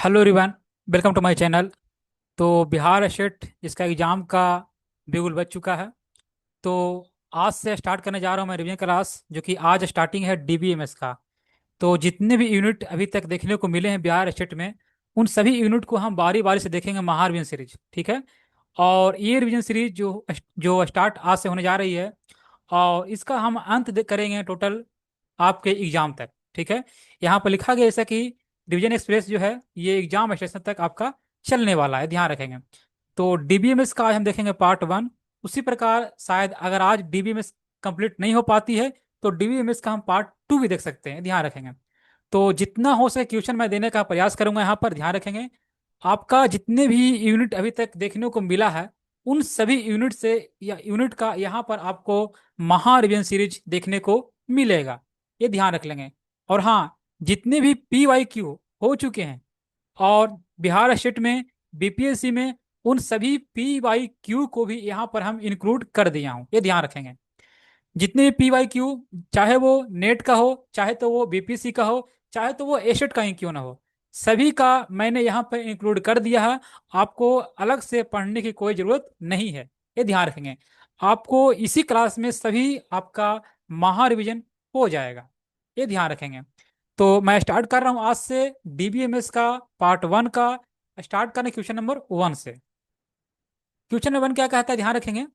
Hello everyone, welcome to my channel. तो Bihar state जिसका exam का बिगुल बज चुका है। तो आज से स्टार्ट करने जा रहा हूँ मैं रिवीजन क्लास, जो कि आज स्टार्टिंग है डीबीएमएस का। तो जितने भी यूनिट अभी तक देखने को मिले हैं बिहार स्टेट में, उन सभी यूनिट को हम बारी बारी से देखेंगे महारिवीजन सीरीज, ठीक है। और ये रिवीजन सीरीज जो जो स्टार्ट आज से होने जा रही है, और इसका हम अंत करेंगे टोटल आपके एग्जाम तक, ठीक है। यहाँ पर लिखा गया ऐसा कि डिवीजन एक्सप्रेस जो है ये एग्जाम स्टेशन तक आपका चलने वाला है, ध्यान रखेंगे। तो डीबीएमएस का आज हम देखेंगे पार्ट 1। उसी प्रकार शायद अगर आज डीबीएमएस कंप्लीट नहीं हो पाती है तो डीबीएमएस का हम पार्ट 2 भी देख सकते हैं, ध्यान रखेंगे। तो जितना हो सके क्वेश्चन मैं देने का प्रयास करूंगा, यहाँ पर ध्यान रखेंगे। आपका जितने भी यूनिट अभी तक देखने को मिला है, उन सभी यूनिट से या यूनिट का यहाँ पर आपको महा रिवीजन सीरीज देखने को मिलेगा, ये ध्यान रख लेंगे। और हाँ, जितने भी PYQ हो चुके हैं और बिहार स्टेट में बीपीएससी में, उन सभी PYQ को भी यहाँ पर हम इंक्लूड कर दिया हूँ, ये ध्यान रखेंगे। जितने भी PYQ, चाहे वो नेट का हो, चाहे तो वो बीपीएससी का हो, चाहे तो वो एसेट का ही क्यों ना हो, सभी का मैंने यहाँ पर इंक्लूड कर दिया है। आपको अलग से पढ़ने की कोई जरूरत नहीं है, ये ध्यान रखेंगे। आपको इसी क्लास में सभी आपका महा रिवीजन हो जाएगा, ये ध्यान रखेंगे। तो मैं स्टार्ट कर रहा हूँ आज से डीबीएमएस का पार्ट 1 का। स्टार्ट करने क्वेश्चन नंबर 1 से। क्वेश्चन नंबर 1 क्या कहता है, ध्यान रखेंगे।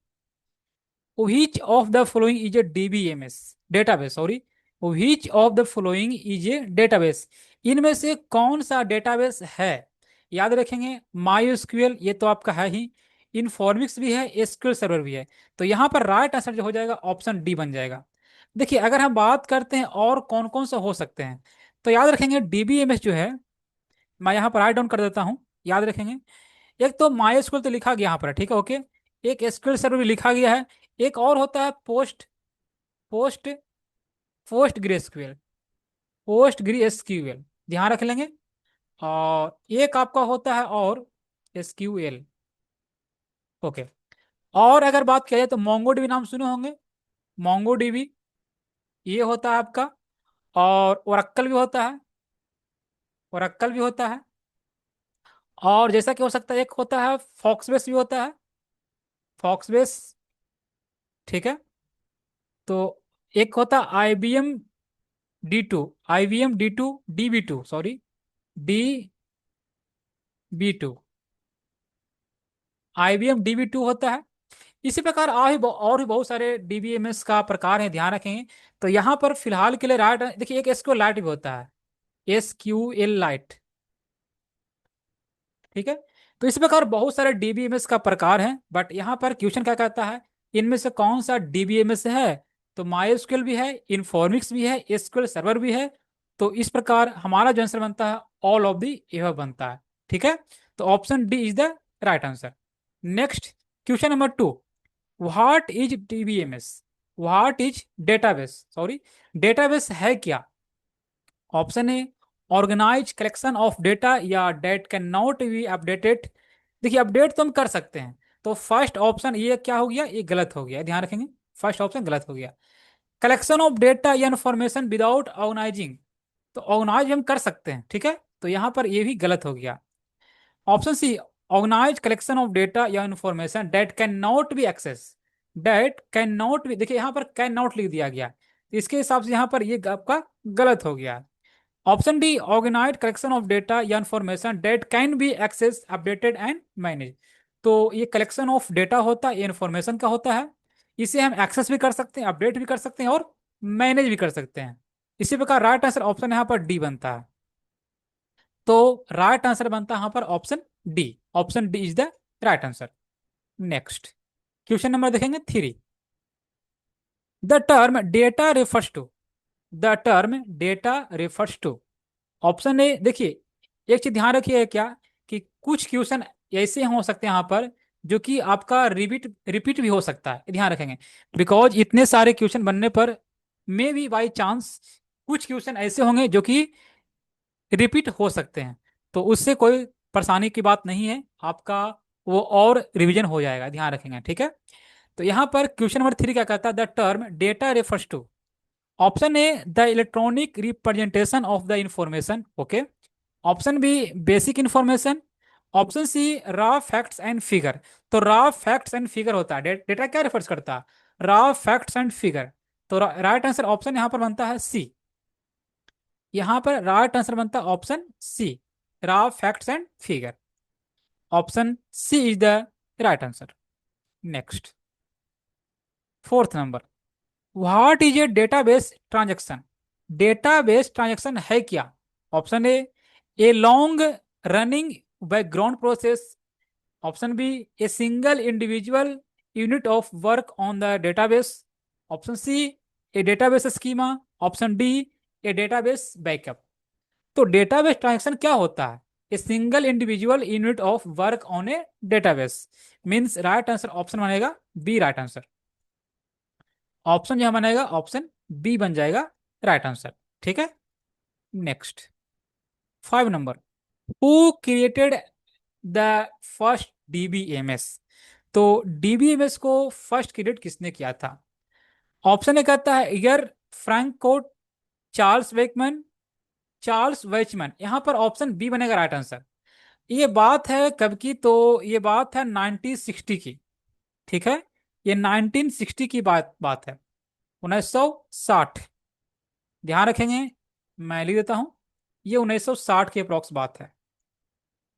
Which of the following is a DBMS database, sorry, which of the following is a database, इनमें से कौन सा डेटाबेस है। याद रखेंगे, MySQL ये तो आपका है ही, इन्फॉर्मिक्स भी है, एसक्यूएल सर्वर भी है। तो यहाँ पर राइट आंसर जो हो जाएगा ऑप्शन डी बन जाएगा। देखिए, अगर हम बात करते हैं और कौन कौन सा हो सकते हैं, तो याद रखेंगे डीबीएमएस जो है, मैं यहाँ पर राइट डाउन कर देता हूँ, याद रखेंगे। एक तो MySQL तो लिखा गया यहाँ पर, ठीक है, ओके। एक एसक्यूएल सर्वर भी लिखा गया है। एक और होता है पोस्ट पोस्ट ग्रेसक्यूएल, पोस्ट ग्री एसक्यूएल, ध्यान रख लेंगे। और एक आपका होता है और SQL, ओके। और अगर बात किया जाए तो मोंगोडीबी नाम सुने होंगे, मोंगोडीबी ये होता है आपका। और ओरेकल भी होता है, ओरेकल भी होता है। और जैसा कि हो सकता है, एक होता है फॉक्सबेस भी होता है, फॉक्सबेस, ठीक है। तो एक होता है IBM D2, sorry, DB2, IBM DB2 होता है। इसी प्रकार और भी बहुत सारे डीबीएमएस का प्रकार है, ध्यान रखेंगे। तो यहाँ पर फिलहाल के लिए राइट देखिए, एक एसक्यूएल लाइट भी होता है, SQL लाइट, ठीक है। तो इस प्रकार बहुत सारे डीबीएमएस का प्रकार है, बट यहाँ पर क्वेश्चन क्या कहता है, इनमें से कौन सा डीबीएमएस है। तो MySQL भी है, इन्फॉर्मिक्स भी है, एसक्यूएल सर्वर भी है। तो इस प्रकार हमारा जो आंसर बनता है ऑल ऑफ दी एबव बनता है, ठीक है। तो option D is the right answer. Next, question number 2। What is DBMS, what is database, sorry, database है क्या। Option A, organise collection of data या that can not be updated. देखिए, update तो हम कर सकते हैं। तो फर्स्ट ऑप्शन ये क्या हो गया, ये गलत हो गया, ध्यान रखेंगे, फर्स्ट ऑप्शन गलत हो गया। कलेक्शन ऑफ डेटा या इन्फॉर्मेशन विदाउट ऑर्गेनाइजिंग, तो ऑर्गेनाइज हम कर सकते हैं, ठीक है। तो यहाँ पर ये भी गलत हो गया। Option C, organise collection of data या information that can not be access, that can not be, देखिए यहाँ पर कैन नॉट लिख दिया गया, तो इसके हिसाब से यहाँ पर ये आपका गलत हो गया। Option D, organise collection of data या information that can be access updated and manage. तो ये कलेक्शन ऑफ डेटा होता है, ये इंफॉर्मेशन का होता है। इसे हम एक्सेस भी कर सकते हैं, अपडेट भी कर सकते हैं और मैनेज भी कर सकते हैं। इसी प्रकार राइट आंसर ऑप्शन यहाँ पर डी बनता है। तो राइट आंसर बनता है यहाँ पर option D, option D is the right answer. Next, question number देखेंगे 3। The term data refers to, the term data refers to. Option A, देखिए, एक चीज ध्यान रखिए क्या, कि कुछ क्वेश्चन ऐसे हो सकते हैं यहाँ पर जो कि आपका रिपीट रिपीट भी हो सकता है, ध्यान रखेंगे। बिकॉज इतने सारे क्वेश्चन बनने पर मे भी बाई चांस कुछ क्वेश्चन ऐसे होंगे जो कि रिपीट हो सकते हैं। तो उससे कोई परेशानी की बात नहीं है, आपका वो और रिवीजन हो जाएगा, ध्यान रखेंगे, ठीक है। तो यहाँ पर क्वेश्चन नंबर 3 क्या कहता है, the term data refers to. Option A, the electronic representation of the information, okay. Option B basic information, option C raw facts and figure. तो रॉ फैक्ट्स एंड फिगर होता है, डेटा क्या refers करता है, raw facts and figure. तो right answer option यहाँ पर बनता है सी। यहाँ पर राइट आंसर बनता है option C, raw facts and figure. Option C is the right answer. Next, fourth number, what is a database transaction. Database transaction है क्या? Option A long running background process, option B a single individual unit of work on the database, option C a database schema, option D a database backup. तो database transaction क्या होता है? A single individual unit of work on a database. Means right answer option बनेगा B right answer. Option जो बनेगा option B बन जाएगा right answer. ठीक है। Next, 5 number, who created the first DBMS. तो डीबीएमएस को फर्स्ट क्रिएट किसने किया था? ऑप्शन ए कहता है year Frank Codd, Charles Wakeman, Charles Wechman. यहां पर ऑप्शन बी बनेगा राइट आंसर। ये बात है कब की? तो ये बात है 1960 की। ठीक है, ये 1960 की बात है, 1960। ध्यान रखेंगे, मैं लिख देता हूं, ये 1960 की अप्रोक्स बात है।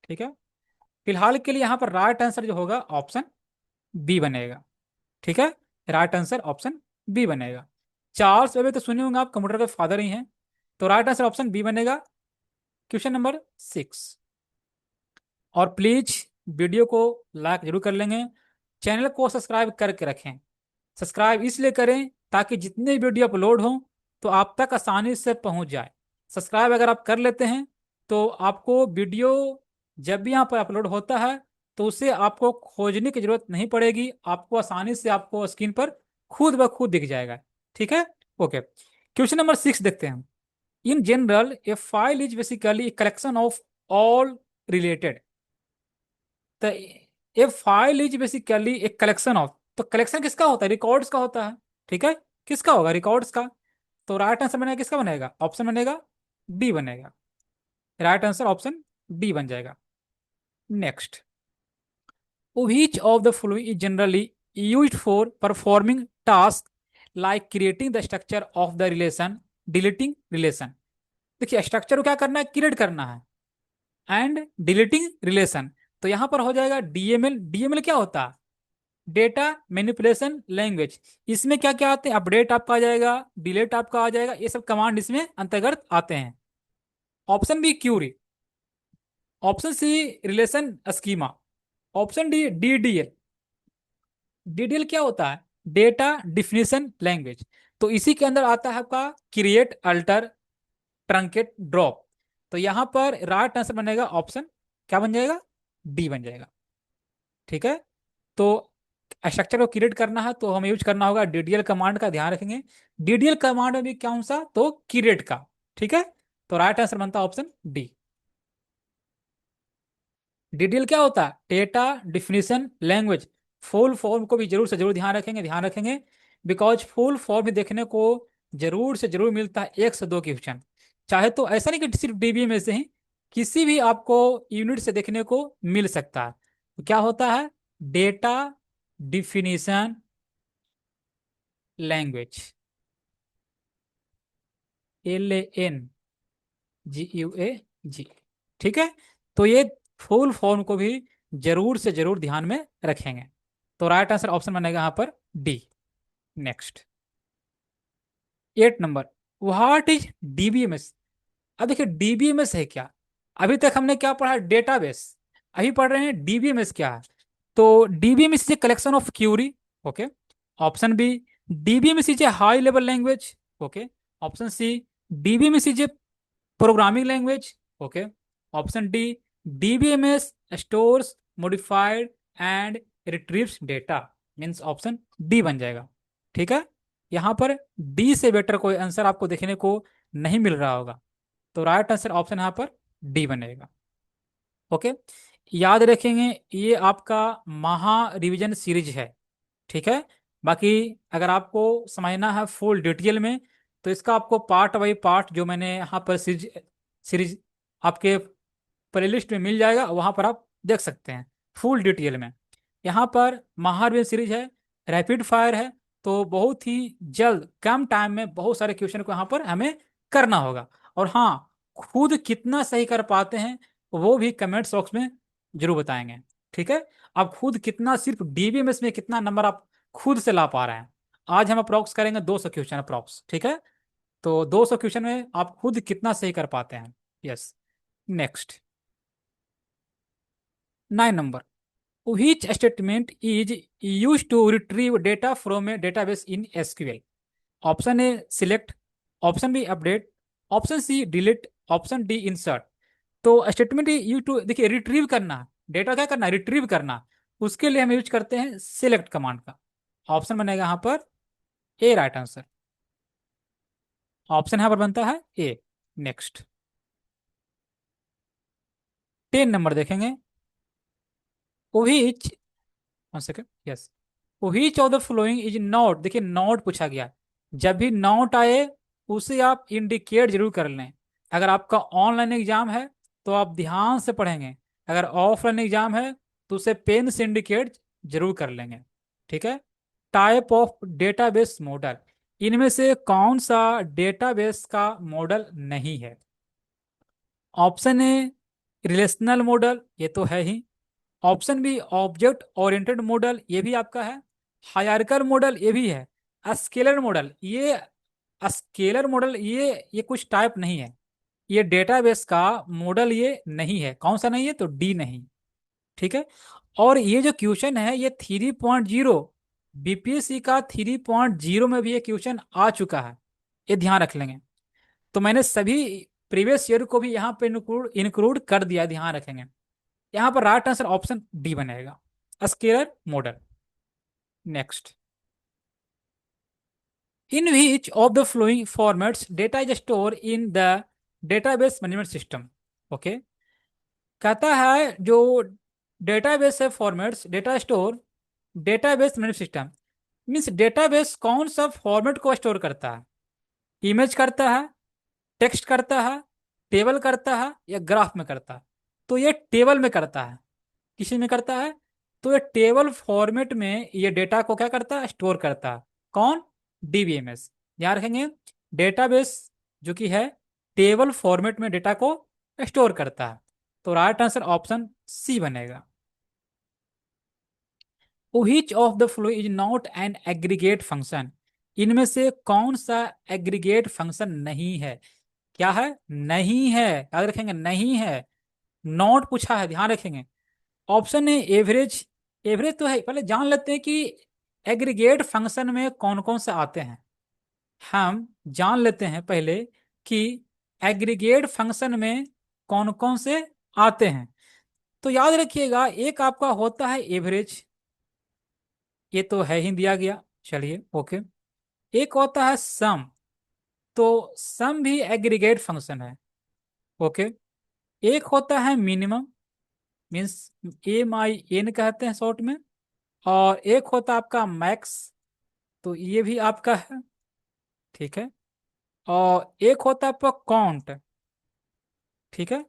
ठीक है, फिलहाल के लिए यहाँ पर राइट आंसर जो होगा ऑप्शन बी बनेगा। ठीक है, राइट आंसर ऑप्शन बी बनेगा। चार्ल्स वेबे तो सुने होंगे आप, कंप्यूटर के फादर ही हैं। तो राइट आंसर ऑप्शन बी बनेगा। Question number 6। और प्लीज वीडियो को लाइक जरूर कर लेंगे, चैनल को सब्सक्राइब करके रखें। सब्सक्राइब इसलिए करें ताकि जितने वीडियो अपलोड हों तो आप तक आसानी से पहुंच जाए। सब्सक्राइब अगर आप कर लेते हैं तो आपको वीडियो जब भी यहाँ पर अपलोड होता है तो उसे आपको खोजने की जरूरत नहीं पड़ेगी, आपको आसानी से आपको स्क्रीन पर खुद ब खुद दिख जाएगा। ठीक है, ओके। क्वेश्चन नंबर 6 देखते हैं। In general A file is basically collection of all related. तो ए फाइल इज बेसिकली एक कलेक्शन ऑफ, तो कलेक्शन किसका होता है? रिकॉर्ड्स का होता है। ठीक है, किसका होगा? रिकॉर्ड्स का। तो राइट आंसर बनेगा, किसका बनेगा? ऑप्शन बनेगा डी बनेगा। राइट आंसर ऑप्शन डी बन जाएगा। Next, which of the following is generally used for performing tasks like creating the structure of the relation, deleting relation। देखिए स्ट्रक्चर को क्या करना है? क्रिएट करना है। एंड डिलीटिंग रिलेशन, तो यहां पर हो जाएगा डीएमएल। डीएमएल क्या होता है? Data manipulation language. इसमें क्या क्या आते हैं? अपडेट आपका आ जाएगा, डिलीट आपका आ जाएगा, ये सब कमांड इसमें अंतर्गत आते हैं। Option B query, option C relation schema, option D DDL. DDL क्या होता है? Data definition language. तो इसी के अंदर आता है आपका क्रिएट, अल्टर, ट्रंकेट, ड्रॉप। तो यहां पर राइट आंसर बनेगा ऑप्शन क्या बन जाएगा? डी बन जाएगा। ठीक है, तो स्ट्रक्चर को क्रिएट करना है तो हमें यूज करना होगा डीडीएल कमांड का, ध्यान रखेंगे। डीडीएल कमांड में भी कौन सा? तो क्रिएट का। ठीक है, तो राइट आंसर बनता है ऑप्शन डी। डीडीएल क्या होता है? Data definition language. Full form को भी जरूर से जरूर ध्यान रखेंगे, ध्यान रखेंगे, बिकॉज फुल फॉर्म भी देखने को जरूर से जरूर मिलता है 1 से 2 क्वेश्चन। चाहे तो ऐसा नहीं कि सिर्फ डीबीए में से ही, किसी भी आपको यूनिट से देखने को मिल सकता है। तो क्या होता है? Data definition language, LANGUAG। ठीक है, तो ये फुल फॉर्म को भी जरूर से जरूर ध्यान में रखेंगे। तो राइट आंसर ऑप्शन बनेगा यहाँ पर D. Next, 8 number, what is DBMS. अब देखिए डीबीएमएस है क्या? अभी तक हमने क्या पढ़ा? डेटाबेस। अभी पढ़ रहे हैं डीबीएमएस क्या है। तो DBMS is a collection of query. Okay, option B DBMS is a high level language. Okay, option C DBMS is a programming language. Okay, option D DBMS stores, modified and retrieves data. Means option D बन जाएगा। ठीक है, यहां पर D से better कोई answer आपको देखने को नहीं मिल रहा होगा, तो राइट आंसर ऑप्शन यहां पर डी बनेगा। ओके, याद रखेंगे ये आपका महा रिवीजन सीरीज है। ठीक है, बाकी अगर आपको समझना है फुल डिटेल में तो इसका आपको पार्ट बाई पार्ट जो मैंने यहाँ पर सीरीज सीरीज आपके प्लेलिस्ट में मिल जाएगा, वहां पर आप देख सकते हैं फुल डिटेल में। यहाँ पर महावीर सीरीज है, रैपिड फायर है, तो बहुत ही जल्द कम टाइम में बहुत सारे क्वेश्चन को यहाँ पर हमें करना होगा। और हाँ, खुद कितना सही कर पाते हैं वो भी कमेंट्स बॉक्स में जरूर बताएंगे। ठीक है, आप खुद कितना, सिर्फ डीबीएमएस में कितना नंबर आप खुद से ला पा रहे हैं। आज हम अप्रोक्स करेंगे 200 क्वेश्चन अप्रोक्स। ठीक है, तो 200 क्वेश्चन में आप खुद कितना सही कर पाते हैं। Yes. Next, 9 number, which statement is used to retrieve data from a database in SQL? Option A select, option B update, option C delete, option D insert. तो स्टेटमेंट यूज टू, देखिए रिट्रीव करना, data क्या करना, retrieve करना, उसके लिए हम use करते हैं सिलेक्ट कमांड का। ऑप्शन बनेगा यहाँ पर ए राइट आंसर। ऑप्शन यहाँ पर बनता है ए। नेक्स्ट, 10 नंबर देखेंगे, which, one second, yes, which of the following is not, देखिए नॉट पूछा गया। जब भी नॉट आए उसे आप इंडिकेट जरूर कर लें। अगर आपका ऑनलाइन एग्जाम है तो आप ध्यान से पढ़ेंगे, अगर ऑफलाइन एग्जाम है तो उसे पेन से इंडिकेट जरूर कर लेंगे। ठीक है, टाइप ऑफ डेटाबेस मॉडल, इनमें से कौन सा डेटाबेस का मॉडल नहीं है? ऑप्शन ए रिलेशनल मॉडल, ये तो है ही। Option B object oriented model, ये भी आपका है। हायरार्किकल मॉडल, ये भी है। स्केलर मॉडल, ये स्केलर मॉडल, ये कुछ टाइप नहीं है, ये डेटाबेस का मॉडल ये नहीं है। कौन सा नहीं है? तो डी नहीं। ठीक है, और ये जो क्वेश्चन है ये 3.0, बीपीएससी का 3.0 में भी ये क्वेश्चन आ चुका है, ये ध्यान रख लेंगे। तो मैंने सभी प्रीवियस ईयर को भी यहाँ पे इंक्लूड इंक्लूड कर दिया, ध्यान रखेंगे। यहाँ पर राइट आंसर ऑप्शन डी बनेगा, scalar model. Next, in which of the flowing formats data is store in the database management system? Okay, कहता है जो डेटाबेस है formats data store, database management system means database कौन सा format को store करता है? इमेज करता है, टेक्स्ट करता है, टेबल करता है, या ग्राफ में करता है? तो ये टेबल में करता है। किसी में करता है? तो ये टेबल फॉर्मेट में ये डेटा को क्या करता है? स्टोर करता है। कौन? डीबीएमएस। ध्यान रखेंगे, डेटाबेस जो कि है टेबल फॉर्मेट में डेटा को स्टोर करता है। तो राइट आंसर ऑप्शन सी बनेगा। Which of the flow is not an aggregate function? इनमें से कौन सा एग्रीगेट फंक्शन नहीं है? क्या है? नहीं है, याद रखेंगे, नहीं है। नॉट पूछा है, ध्यान रखेंगे। ऑप्शन है एवरेज, एवरेज तो है, पहले जान लेते हैं कि एग्रीगेट फंक्शन में कौन कौन से आते हैं। हम जान लेते हैं पहले कि एग्रीगेट फंक्शन में कौन कौन से आते हैं। तो याद रखिएगा, एक आपका होता है एवरेज, ये तो है ही दिया गया, चलिए ओके। एक होता है सम, तो सम भी एग्रीगेट फंक्शन है, ओके। एक होता है मिनिमम, मीन्स MIN कहते हैं शॉर्ट में। और एक होता है आपका मैक्स, तो ये भी आपका है, ठीक है। और एक होता है आपका काउंट, ठीक है,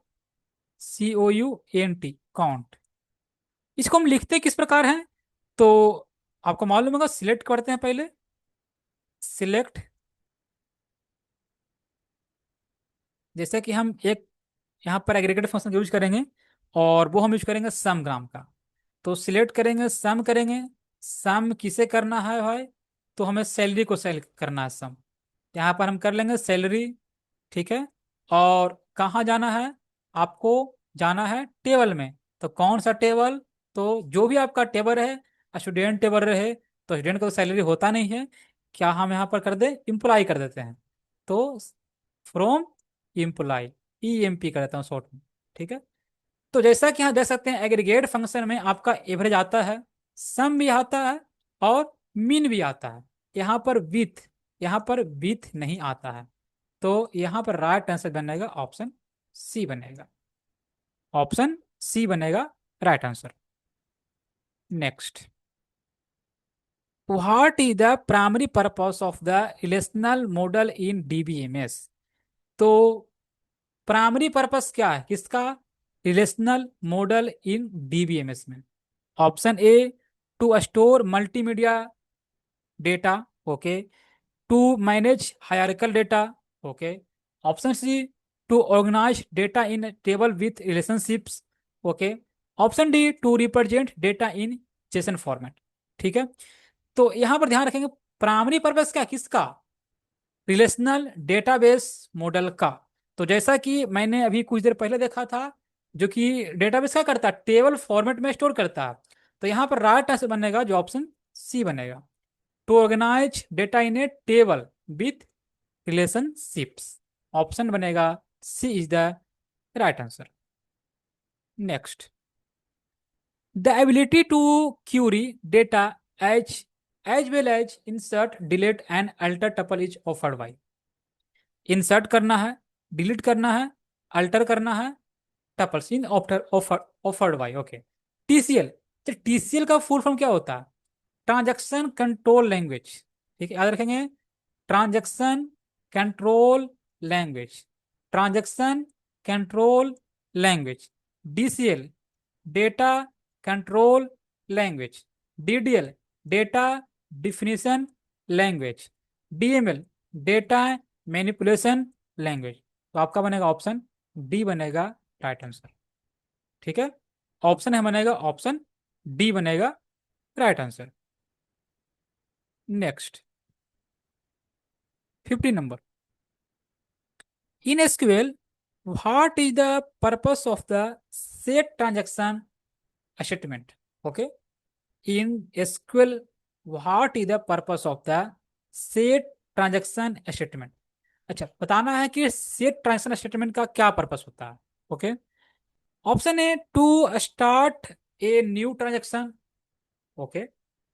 COUNT, काउंट। इसको हम लिखते किस प्रकार हैं? तो आपको मालूम होगा, सिलेक्ट करते हैं पहले, सिलेक्ट, जैसे कि हम एक यहाँ पर एग्रीगेट फंक्शन यूज करेंगे, और वो हम यूज करेंगे सम ग्राम का। तो सिलेक्ट करेंगे, सम करेंगे। सम किसे करना है भाई? तो हमें सैलरी को सेल करना है सम। यहाँ पर हम कर लेंगे सैलरी, ठीक है। और कहाँ जाना है? आपको जाना है टेबल में। तो कौन सा टेबल? तो जो भी आपका टेबल है, स्टूडेंट टेबल रहे, तो स्टूडेंट को सैलरी होता नहीं है, क्या हम यहाँ पर कर दे? इम्प्लाई कर देते हैं। तो फ्रॉम इम्प्लाई, EMP कर देता हूँ शॉर्ट में, ठीक है। तो जैसा कि यहाँ देख सकते हैं, एग्रीगेट फंक्शन में आपका एवरेज आता है, सम भी आता है, और मीन भी आता है। यहाँ पर विथ नहीं आता है। तो यहाँ पर राइट आंसर बनेगा ऑप्शन सी बनेगा, ऑप्शन सी बनेगा right answer. Next, what is the primary purpose of the relational model in DBMS? तो प्राइमरी पर्पस क्या है किसका? रिलेशनल मॉडल इन डीबीएमएस में? Option A, to store multimedia data, okay, to manage hierarchical data, okay, option C, to organise data in table with relationships, okay, option D, to represent data in JSON format. ठीक है, तो यहां पर ध्यान रखेंगे primary purpose क्या, किसका? Relational database model का। तो जैसा कि मैंने अभी कुछ देर पहले देखा था, जो कि डेटाबेस क्या करता है, टेबल फॉर्मेट में स्टोर करता है। तो यहाँ पर राइट आंसर बनेगा जो ऑप्शन सी बनेगा, to organise data in a table with relationships. Option बनेगा C is the right answer. Next, the ability to query data as well as insert delete and alter tuple is afforded by. Insert करना है, delete करना है, alter करना है, tuples in offer offer afforded by, okay. TCL, तो TCL का full form क्या होता है? Transaction control language. ठीक है, याद रखेंगे, transaction control language, transaction control language. DCL, data control language. DDL, data definition language. DML, data manipulation language. तो आपका बनेगा ऑप्शन डी बनेगा राइट आंसर। ठीक है, ऑप्शन है बनेगा ऑप्शन डी बनेगा right answer. Next, 15 number, in SQL what is the purpose of the set transaction statement, okay. In SQL what is the purpose of the set transaction statement. अच्छा, बताना है कि set transaction statement का क्या purpose होता है, okay. Option A, to start a new transaction, okay,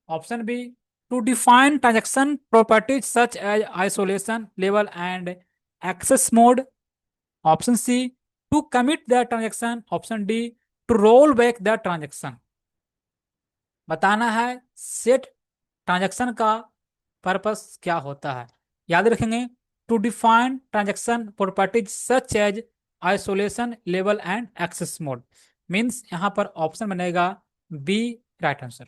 option B, to define transaction properties such as isolation level and access mode, option C, to commit the transaction, option D, to roll back the transaction. बताना है set transaction का purpose क्या होता है। याद रखेंगे, to define transaction properties such as isolation level and access mode. Means यहाँ पर ऑप्शन बनेगा बी राइट आंसर।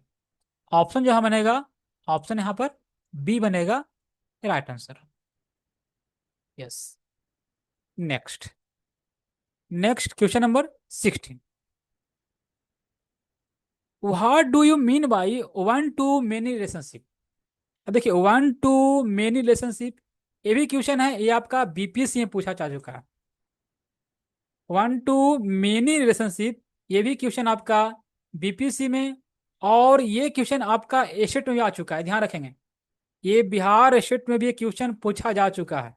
ऑप्शन जो बनेगा, ऑप्शन यहाँ पर बी बनेगा right answer. Yes. Next, next question number 16, what do you mean by one two many relationship. अब देखिए, वन टू मेनी रिलेशनशिप, ये भी क्वेश्चन है, ये आपका बीपीएससी में पूछा जा चुका है। वन टू मेनी रिलेशनशिप, ये भी क्वेश्चन आपका बीपीएससी में, और ये क्वेश्चन आपका एसेट में भी आ चुका है, ध्यान रखेंगे। ये बिहार एसेट में भी ये क्वेश्चन पूछा जा चुका है।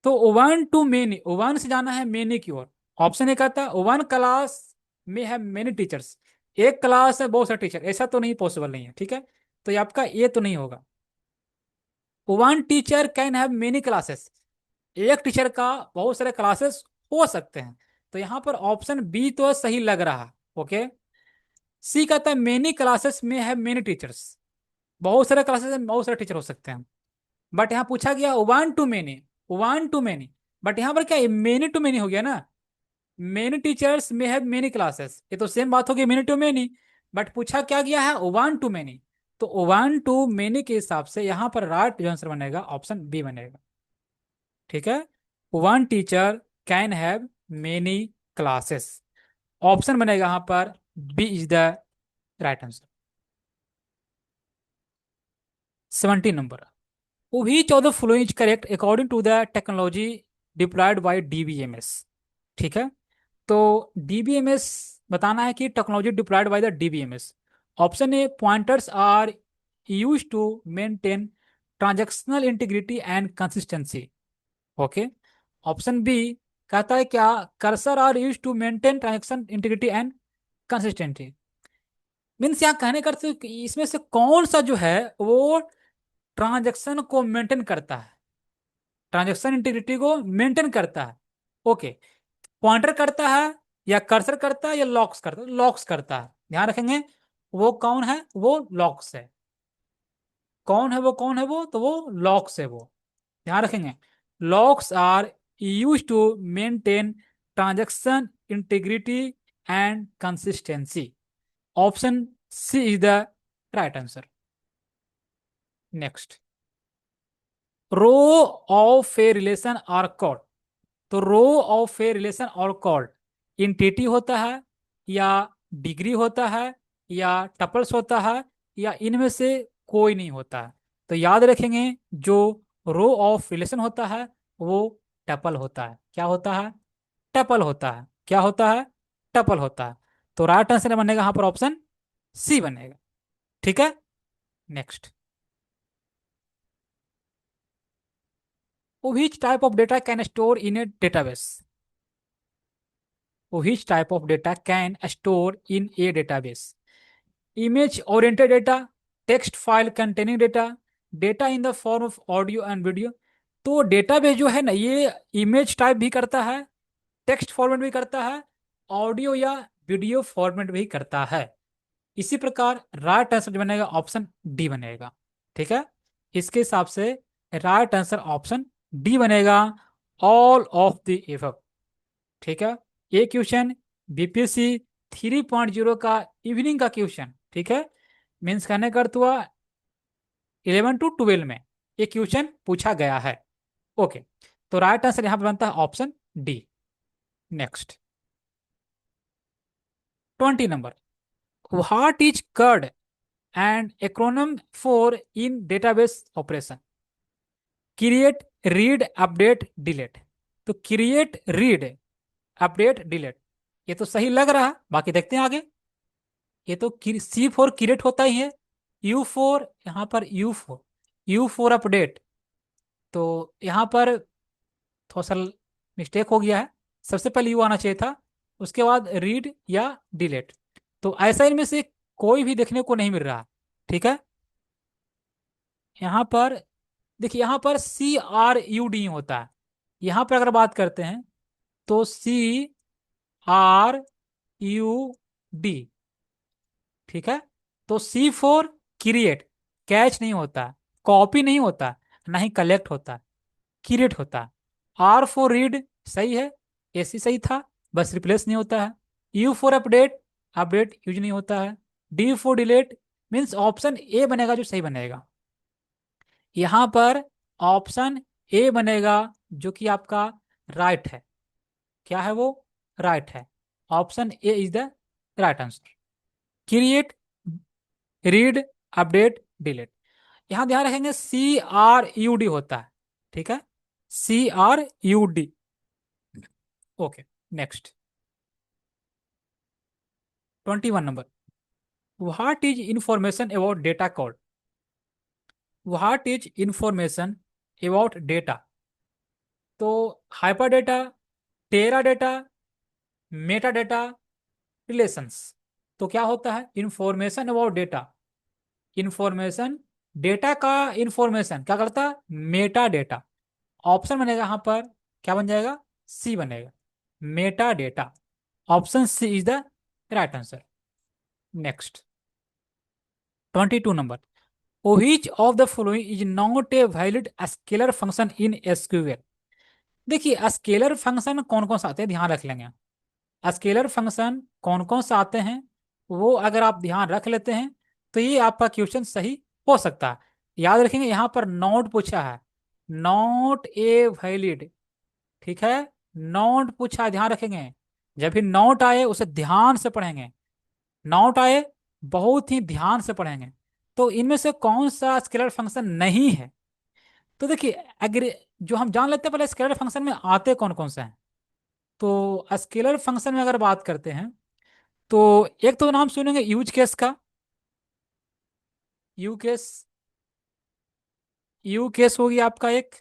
तो वन टू मेनी, वन से जाना है मेनी की ओर। ऑप्शन ए कहता है वन क्लास में है मेनी टीचर्स, एक क्लास है बहुत सारे टीचर, ऐसा तो नहीं, पॉसिबल नहीं है। ठीक है, तो ये आपका ये तो नहीं होगा। One teacher can have many classes, एक टीचर का बहुत सारे क्लासेस हो सकते हैं। तो यहां पर ऑप्शन बी तो सही लग रहा है, ओके। सी कहता है मेनी क्लासेस में है मेनी टीचर्स, बहुत सारे क्लासेस में बहुत सारे टीचर हो सकते हैं। बट यहाँ पूछा गया one two many, one two many, but यहाँ पर क्या है, मेनी टू मेनी हो गया ना। मेनी टीचर्स में हैव मेनी क्लासेस, ये तो सेम बात होगी, मेनी टू मेनी। बट पूछा क्या गया है, वन टू मेनी। तो वन टू मेनी के हिसाब से यहाँ पर राइट जो आंसर बनेगा ऑप्शन बी बनेगा। ठीक है, one teacher can have many classes, option बनेगा यहाँ पर B is the right answer. 17 number, which of the following is correct according to the technology deployed by DBMS। ठीक है, तो DBMS बताना है कि technology deployed by the DBMS। Option A, pointers are use to maintain transactional integrity and consistency, okay. Option B कहता है क्या, cursor are use to maintain transaction integrity and consistency. Means यहाँ कहने का अर्थ है कि इसमें से कौन सा जो है वो ट्रांजैक्शन को मेंटेन करता है, ट्रांजैक्शन इंटीग्रिटी को मेंटेन करता है, ओके। पॉइंटर करता है या कर्सर करता है या लॉक्स करता है, लॉक्स करता है, ध्यान रखेंगे। वो कौन है, वो लॉक्स है। कौन है वो, कौन है वो, तो वो लॉक्स है वो, ध्यान रखेंगे। Locks are use to maintain transaction integrity and consistency. Option C is the right answer. Next, row of a relation are called. तो row of a relation are called entity होता है, या डिग्री होता है, या टपल्स होता है, या इनमें से कोई नहीं होता है। तो याद रखेंगे, जो रो ऑफ रिलेशन होता है वो टपल होता है। क्या होता है? टपल होता है। क्या होता है? टपल होता है। तो राइट आंसर बनेगा यहाँ पर ऑप्शन सी बनेगा। ठीक है। Next, which type of data can store in a database? Which type of data can store in a database? Image oriented data, text file containing data, data in the form of audio and video। तो database जो है ना, ये image type भी करता है, text format भी करता है, ऑडियो या वीडियो फॉर्मेट भी करता है। इसी प्रकार राइट आंसर जो बनेगा ऑप्शन डी बनेगा। ठीक है। इसके हिसाब से राइट आंसर ऑप्शन डी बनेगा, ऑल ऑफ द एबव। ठीक है। ये क्वेश्चन बीपीएससी 3.0 का इवनिंग का क्वेश्चन, ठीक है, मीन्स कहने का अर्थ हुआ 11 to 12 में ये क्वेश्चन पूछा गया है। ओके। तो राइट आंसर यहां पर बनता है option D. Next, 20 number, what is CRUD and acronym for in database operation? Create, read, update, delete. तो क्रिएट, रीड, अपडेट, डिलीट, ये तो सही लग रहा है, बाकी देखते हैं आगे। ये तो सी फोर क्रिएट होता ही है, यू फोर यहाँ पर यू फोर अपडेट। तो यहाँ पर थोड़ा सा मिस्टेक हो गया है, सबसे पहले यू आना चाहिए था, उसके बाद रीड या डिलीट। तो ऐसा इनमें से कोई भी देखने को नहीं मिल रहा। ठीक है। यहाँ पर देखिए, यहाँ पर CRUD होता है। यहाँ पर अगर बात करते हैं तो CRUD। ठीक है। तो C4 क्रिएट, कैच नहीं होता, कॉपी नहीं होता, ना ही कलेक्ट होता, क्रिएट होता है। R4 रीड सही है, AC सही था, बस रिप्लेस नहीं होता है। U4 अपडेट, अपडेट यूज नहीं होता है। D4 delete, means option A बनेगा जो सही बनेगा। यहाँ पर ऑप्शन ए बनेगा जो कि आपका राइट है। क्या है वो? राइट है। Option A is the right answer. Create, read, update, delete. यहां ध्यान रखेंगे CRUD होता है। ठीक है। CRUD। Okay. Next, 21 number, what is information about data code? What is information about data? तो हाइपर डेटा, टेरा डेटा, मेटा डेटा, रिलेशंस। तो क्या होता है information about data? Information, data का इंफॉर्मेशन क्या करता है? Meta data. ऑप्शन बनेगा यहाँ पर, क्या बन जाएगा? सी बनेगा, metadata. Option C is the right answer. Next, 22 number, which of the following is not a valid scalar function in SQL? देखिए, स्केलर फंक्शन कौन कौन से आते हैं ध्यान रख लेंगे। स्केलर फंक्शन कौन कौन से आते हैं वो अगर आप ध्यान रख लेते हैं तो ये आपका क्वेश्चन सही हो सकता है। याद रखेंगे, यहाँ पर नॉट पूछा है, नॉट ए वैलिड। ठीक है। नॉट पूछा है, ध्यान रखेंगे। जब भी नॉट आए उसे ध्यान से पढ़ेंगे, नॉट आए बहुत ही ध्यान से पढ़ेंगे। तो इनमें से कौन सा स्केलर फंक्शन नहीं है? तो देखिए, अगर जो हम जान लेते हैं पहले स्केलर फंक्शन में आते कौन कौन से हैं। तो स्केलर फंक्शन में अगर बात करते हैं तो एक तो नाम सुनेंगे यूज केस का, यू केस, यू केस होगी आपका एक।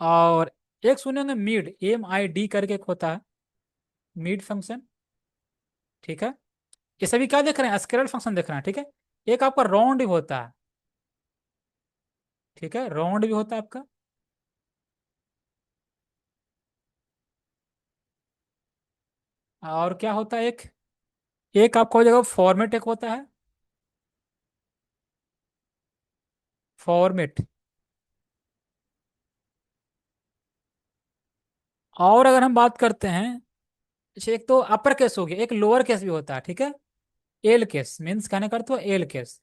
और एक सुनेंगे मिड, MID करके एक होता है, मिड फंक्शन। ठीक है। ये सभी क्या देख रहे हैं? स्केलर फंक्शन देख रहे हैं। ठीक है। एक आपका राउंड भी होता है। ठीक है, राउंड भी होता है आपका। और क्या होता है एक, एक आपका हो जाएगा फॉर्मेट, एक होता है फॉर्मेट। और अगर हम बात करते हैं अच्छा, एक तो अपर केस हो गया, एक लोअर केस भी होता है, ठीक है। एल केस मीन्स कहने का अर्थ हुआ एल केस।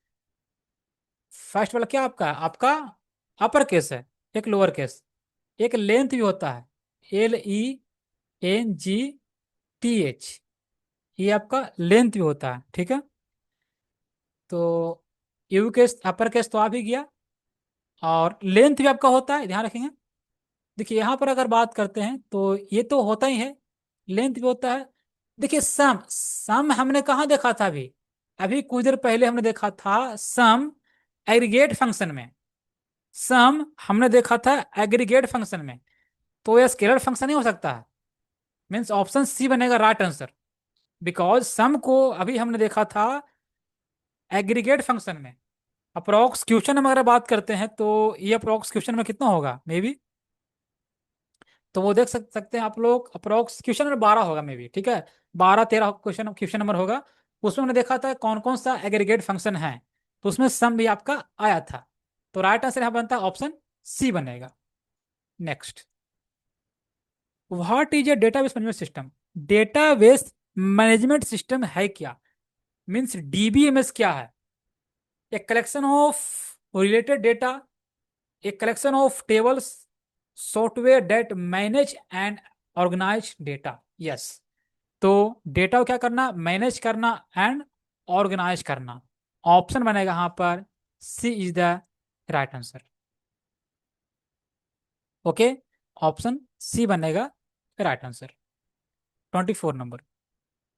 फर्स्ट वाला क्या आपका आपका अपर केस है, एक लोअर केस। एक लेंथ भी होता है, LENGTH, ये आपका लेंथ भी होता है, ठीक है। तो यू केस अपर केस तो आ भी गया, और लेंथ भी आपका होता है, ध्यान रखेंगे। देखिए यहाँ पर अगर बात करते हैं तो ये तो होता ही है, लेंथ भी होता है। देखिए सम सम हमने कहाँ देखा था अभी, अभी कुछ देर पहले हमने देखा था सम एग्रीगेट फंक्शन में। सम हमने देखा था एग्रीगेट फंक्शन में, तो यह स्केलर फंक्शन नहीं हो सकता है। मीन्स ऑप्शन सी बनेगा राइट आंसर, बिकॉज सम को अभी हमने देखा था एग्रीगेट फंक्शन में। अप्रोक्स क्वेश्चन में अगर बात करते हैं तो ये अप्रोक्स क्वेश्चन में कितना होगा मे बी, तो वो देख सकते हैं आप लोग, अप्रोक्स क्वेश्चन नंबर 12 होगा मे बी, ठीक है। 12 13 क्वेश्चन क्वेश्चन नंबर होगा। उसमें हमने देखा था कौन कौन सा एग्रीगेट फंक्शन है, तो उसमें सम भी आपका आया था। तो राइट आंसर यहाँ बनता है ऑप्शन सी बनेगा। Next, what is a database management system. Database management system है क्या, मीन्स DBMS क्या है। A collection of related data, a collection of tables, software that manage and organise data. Yes, तो data को क्या करना, manage करना एंड ऑर्गेनाइज करना। ऑप्शन बनेगा यहां पर C is the right answer. Okay, option C बनेगा right answer. 24 number,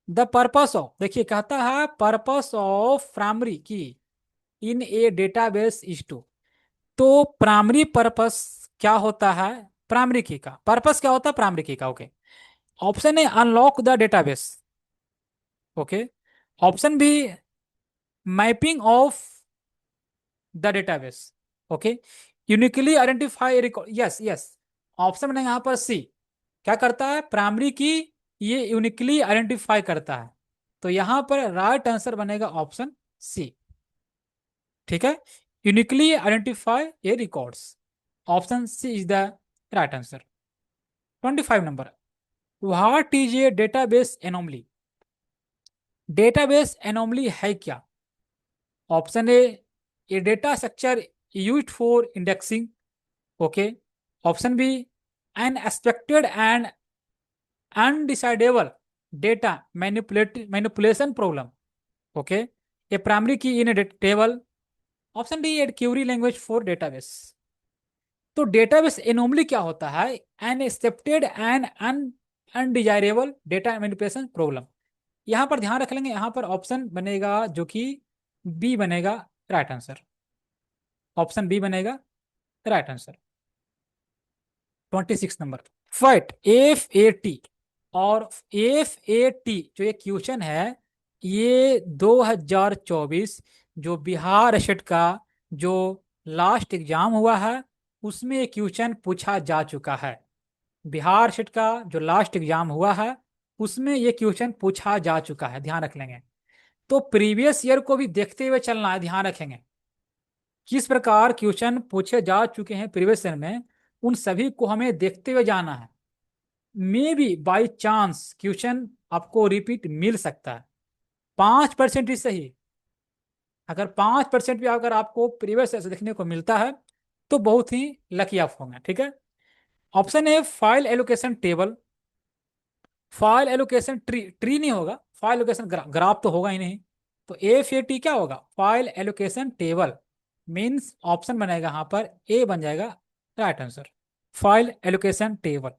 the purpose of, देखिए कहता है purpose of primary key in a database is to. तो प्राइमरी पर्पस क्या होता है, प्राइमरी की का पर्पस क्या होता है प्राइमरी की का। Okay, option A unlock the database. Okay, option B mapping of the database. Okay, uniquely identify record. Yes yes, option में यहाँ पर सी क्या करता है, प्राइमरी की ये यूनिकली आइडेंटिफाई करता है। तो यहाँ पर राइट आंसर बनेगा ऑप्शन सी, ठीक है। Uniquely identify a records, option C is the right answer. 25 number, what is a database anomaly. Database anomaly है क्या। Option A data structure used for indexing. Okay, option B an expected and undecidable data manipulation problem. Okay, a primary key in table. Option D a query language for database. तो database anomaly क्या होता है, an accepted and undesirable data manipulation problem. यहां पर ध्यान रख लेंगे, यहां पर ऑप्शन बनेगा जो कि बी बनेगा राइट आंसर। ऑप्शन बी बनेगा right answer. 26 number, fat FAT और FAT जो ये क्वेश्चन है, ये 2024 जो बिहार स्टेट का जो लास्ट एग्जाम हुआ है उसमें ये क्वेश्चन पूछा जा चुका है। बिहार स्टेट का जो लास्ट एग्जाम हुआ है उसमें ये क्वेश्चन पूछा जा चुका है, ध्यान रख लेंगे। तो प्रीवियस ईयर को भी देखते हुए चलना है, ध्यान रखेंगे किस प्रकार क्वेश्चन पूछे जा चुके हैं प्रीवियस ईयर में, उन सभी को हमें देखते हुए जाना है। May be by chance question आपको रिपीट मिल सकता है, 5% ही सही। अगर 5% भी अगर आपको प्रीवियस ईयर से देखने को मिलता है तो बहुत ही लकी आप होंगे, ठीक है। ऑप्शन ए file allocation table. File allocation tree, tree नहीं होगा, फाइल एलोकेशन ग्राफ तो होगा ही नहीं। तो FAT क्या होगा, file allocation table. Means option बनेगा यहाँ पर ए बन जाएगा right answer, file allocation table,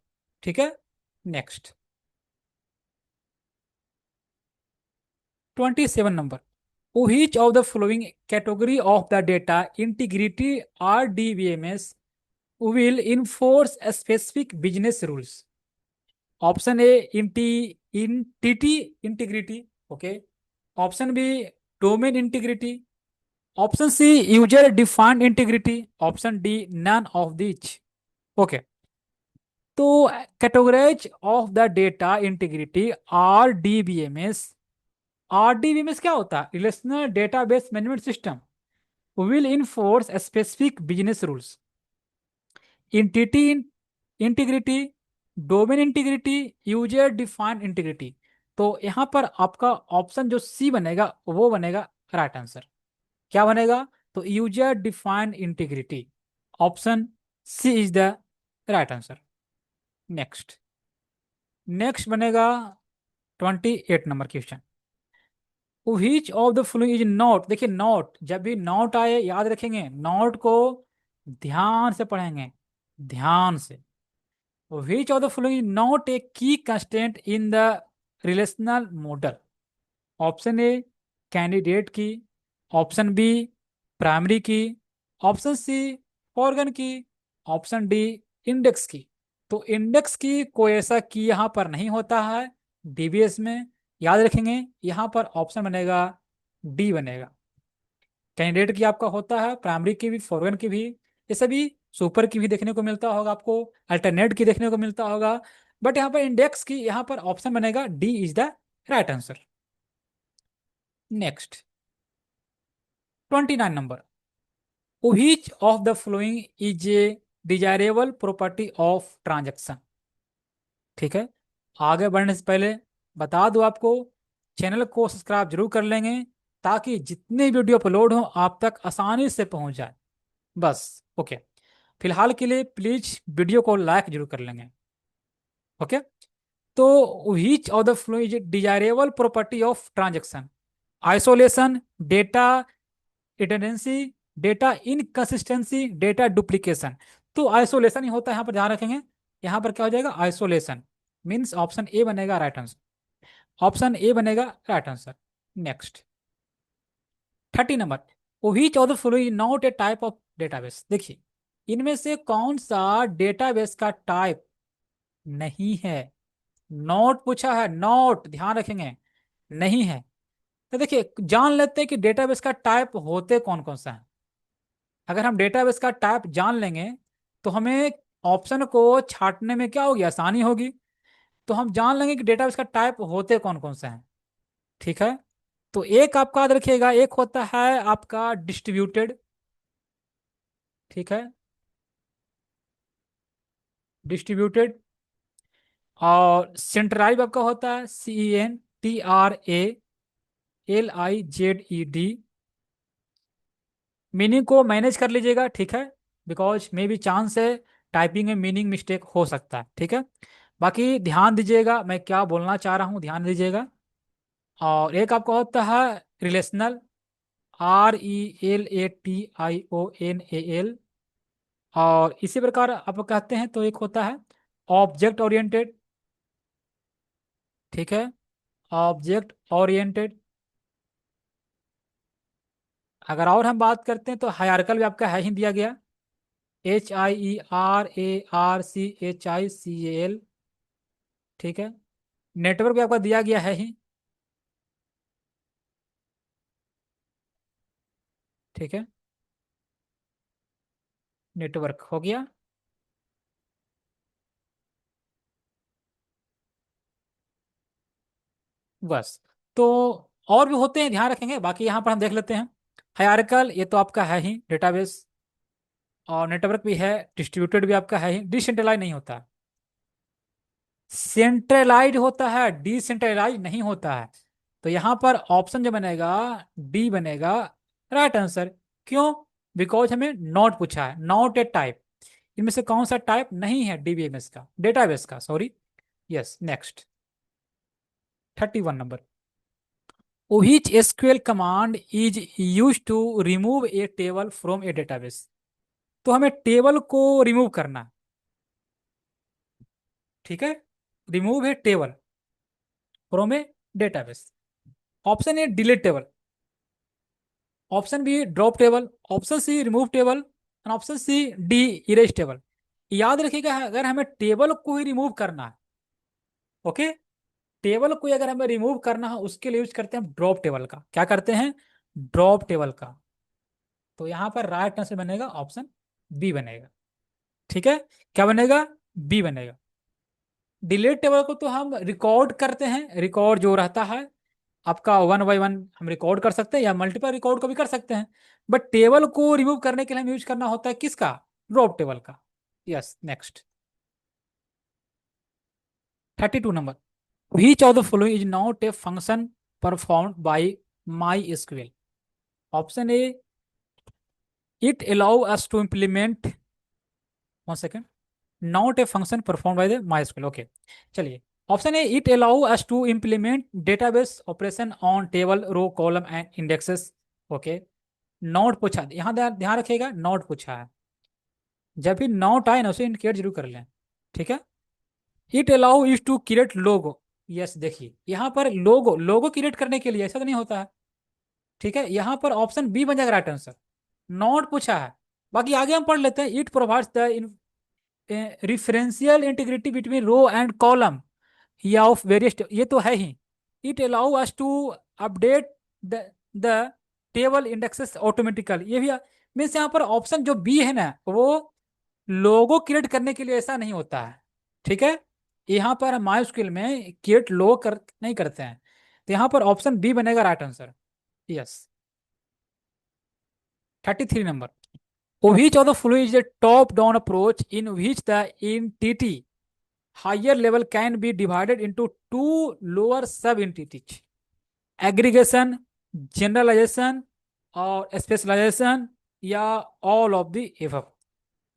ठीक है। Next, 27 number, which of the following category of the data integrity RDBMS will enforce a specific business rules। Option A entity integrity. Okay, option B domain integrity, option C user defined integrity, option D none of which. Okay, तो categorise of the data integrity RDBMS क्या होता है, relational database management system will enforce specific business rules. Entity integrity, domain integrity, user defined integrity. तो यहाँ पर आपका option जो सी बनेगा वो बनेगा राइट आंसर। क्या बनेगा? तो user defined integrity, option C is the right answer. Next, next बनेगा 28 number question. Which of the following is not, देखिए नॉट, जब भी नॉट आए याद रखेंगे, नॉट को ध्यान से पढ़ेंगे, ध्यान से। Which of the following not a key constant in the relational model? Option A candidate key, option B primary key, option C organ key, option D index key. तो इंडेक्स की कोई ऐसा की यहाँ पर नहीं होता है डीबीएस में, याद रखेंगे। यहाँ पर ऑप्शन बनेगा डी बनेगा। कैंडिडेट की आपका होता है, प्राइमरी की भी, फॉरगन की भी, ये सभी सुपर की भी देखने को मिलता होगा आपको, अल्टरनेट की देखने को मिलता होगा। बट यहाँ पर इंडेक्स की, यहाँ पर ऑप्शन बनेगा D is the right answer. Next 29 number. Which of the following is a desirable property of transaction? ठीक है, आगे बढ़ने से पहले बता दूं आपको, चैनल को सब्सक्राइब जरूर कर लेंगे ताकि जितने वीडियो अपलोड हो आप तक आसानी से पहुंच जाए। बस ओके, फिलहाल के लिए प्लीज वीडियो को लाइक जरूर कर लेंगे। ओके, तो which of the following is desirable property of transaction? Isolation, data redundancy, data inconsistency, data duplication. तो आइसोलेशन ही होता है, यहाँ पर ध्यान रखेंगे। यहाँ पर क्या हो जाएगा? आइसोलेशन मीन्स ऑप्शन ए बनेगा राइट आंसर, ऑप्शन ए बनेगा right answer. Next 30 number. Which of the following not A type of database? देखिए, इनमें से कौन सा डेटाबेस का टाइप नहीं है? नॉट पूछा है, नॉट, ध्यान रखेंगे, नहीं है। तो देखिए जान लेते हैं कि डेटाबेस का टाइप होते कौन कौन सा है। अगर हम डेटाबेस का टाइप जान लेंगे तो हमें ऑप्शन को छांटने में क्या होगी, आसानी होगी। तो हम जान लेंगे कि डेटाबेस का टाइप होते कौन कौन से हैं। ठीक है, तो एक आपका याद रखिएगा, एक होता है आपका डिस्ट्रीब्यूटेड। ठीक है, डिस्ट्रीब्यूटेड। और सेंट्रलाइज आपका होता है CENTRALIZED। मीनिंग को मैनेज कर लीजिएगा, ठीक है, बिकॉज मे बी चांस है टाइपिंग में मीनिंग मिस्टेक हो सकता है। ठीक है, बाकी ध्यान दीजिएगा मैं क्या बोलना चाह रहा हूँ, ध्यान दीजिएगा। और एक आपका होता है रिलेशनल, RELATIONAL। और इसी प्रकार आप कहते हैं तो एक होता है ऑब्जेक्ट ओरिएंटेड। ठीक है, ऑब्जेक्ट ओरिएंटेड। अगर और हम बात करते हैं तो हायरार्कल भी आपका है ही दिया गया, HIERARCHICAL। ठीक है, नेटवर्क भी आपका दिया गया है ही। ठीक है, नेटवर्क हो गया। बस, तो और भी होते हैं, ध्यान रखेंगे, बाकी यहाँ पर हम देख लेते हैं। हायरार्कल ये तो आपका है ही डेटाबेस, और नेटवर्क भी है, डिस्ट्रीब्यूटेड भी आपका है ही, डिसेंट्रलाइज नहीं होता, सेंट्रलाइज होता है, डिसेंट्रलाइज नहीं होता है। तो यहाँ पर ऑप्शन जो बनेगा डी बनेगा राइट आंसर। क्यों? बिकॉज हमें नॉट पूछा है, नॉट ए टाइप। इनमें से कौन सा टाइप नहीं है डीबीएमएस का, डेटाबेस का, sorry. Yes, next 31 number. Which SQL command is use to remove a table from a database? तो हमें टेबल को रिमूव करना है। ठीक है, remove a table from a database. Option A delete table, option B drop table, option C remove table, और option C D erase table. याद रखिएगा अगर हमें टेबल को ही रिमूव करना है, ओके, टेबल को ही अगर हमें रिमूव करना है उसके लिए यूज करते हैं ड्रॉप टेबल का। क्या करते हैं? ड्रॉप टेबल का। तो यहाँ पर राइट आंसर बनेगा ऑप्शन बी बनेगा। ठीक है, क्या बनेगा? बी बनेगा। डिलीट टेबल को तो हम रिकॉर्ड करते हैं, रिकॉर्ड जो रहता है आपका वन बाई वन हम रिकॉर्ड कर सकते हैं, या मल्टीपल रिकॉर्ड को भी कर सकते हैं। बट टेबल को रिमूव करने के लिए हम यूज करना होता है किसका? ड्रॉप टेबल का। Yes, next 32 number, which of the following is not a function performed by MySQL? Option A, it allow us to implement, one second, not a function performed by the MySQL. Okay, चलिए, option A, it allow us to implement database operation on table, row, column and indexes. Okay, not पूछा, यहाँ ध्यान ध्यान रखिएगा, not पूछा है। जब भी नॉट आए ना उसे इंडिकेट जरूर कर लें, ठीक है। It allow us to create logo. Yes, देखिए यहाँ पर लोगो, लोगो क्रिएट करने के लिए ऐसा तो नहीं होता है, ठीक है। यहाँ पर ऑप्शन बी बन जाएगा राइट आंसर, नॉट पूछा है। बाकी आगे हम पढ़ लेते हैं। It provides the referential integrity between row and column या ऑफ वेरियस, ये तो है ही। It allow us to update the the table indexes automatical, ये भी मीन्स यहाँ पर ऑप्शन जो बी है ना वो लोगो क्रिएट करने के लिए ऐसा नहीं होता है, ठीक है। यहाँ पर हम माइस्क्यूएल में क्रिएट लोगो कर नहीं करते हैं, तो यहाँ पर ऑप्शन बी बनेगा right answer. Yes. 33 number, which of the following is a top down approach in which the entity higher level can be divided into two lower sub entities? Aggregation, generalisation और specialisation, या all of the above.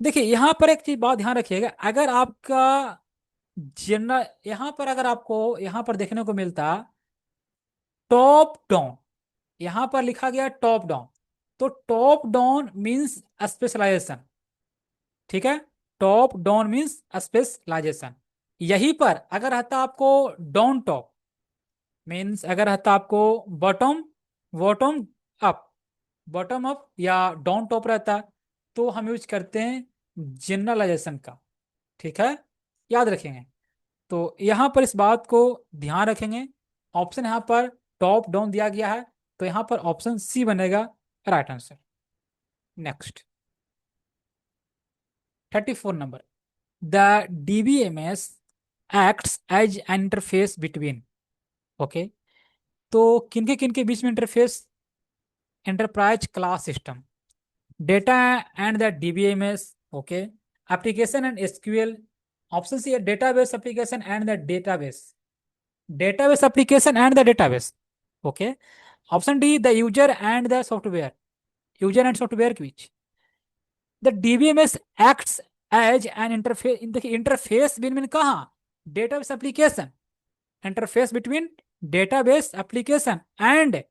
देखिए यहाँ पर एक चीज बात ध्यान रखिएगा, अगर आपका जनरल, यहाँ पर अगर आपको यहाँ पर देखने को मिलता टॉप डाउन, यहाँ पर लिखा गया टॉप डाउन, तो टॉप डाउन मीन्स स्पेशलाइजेशन, ठीक है। Top down means specialisation. यहीं पर अगर रहता आपको डाउन टॉप मीन्स, अगर रहता आपको bottom bottom up, bottom up या डाउन टॉप रहता, तो हम यूज करते हैं जनरलाइजेशन का, ठीक है, याद रखेंगे। तो यहाँ पर इस बात को ध्यान रखेंगे। ऑप्शन यहाँ पर टॉप डाउन दिया गया है, तो यहाँ पर ऑप्शन सी बनेगा right answer. Next, 34 number, the DBMS acts as an interface between. Okay, तो किनके बीच में interface? Enterprise class system, data and the DBMS, okay, application and SQL. Option C है database application and the database, database application and the database, okay. Option D the user and the software, user and software के बीच। The DBMS acts as an interface, देखिए interface between कहाँ? Database application, interface between database application and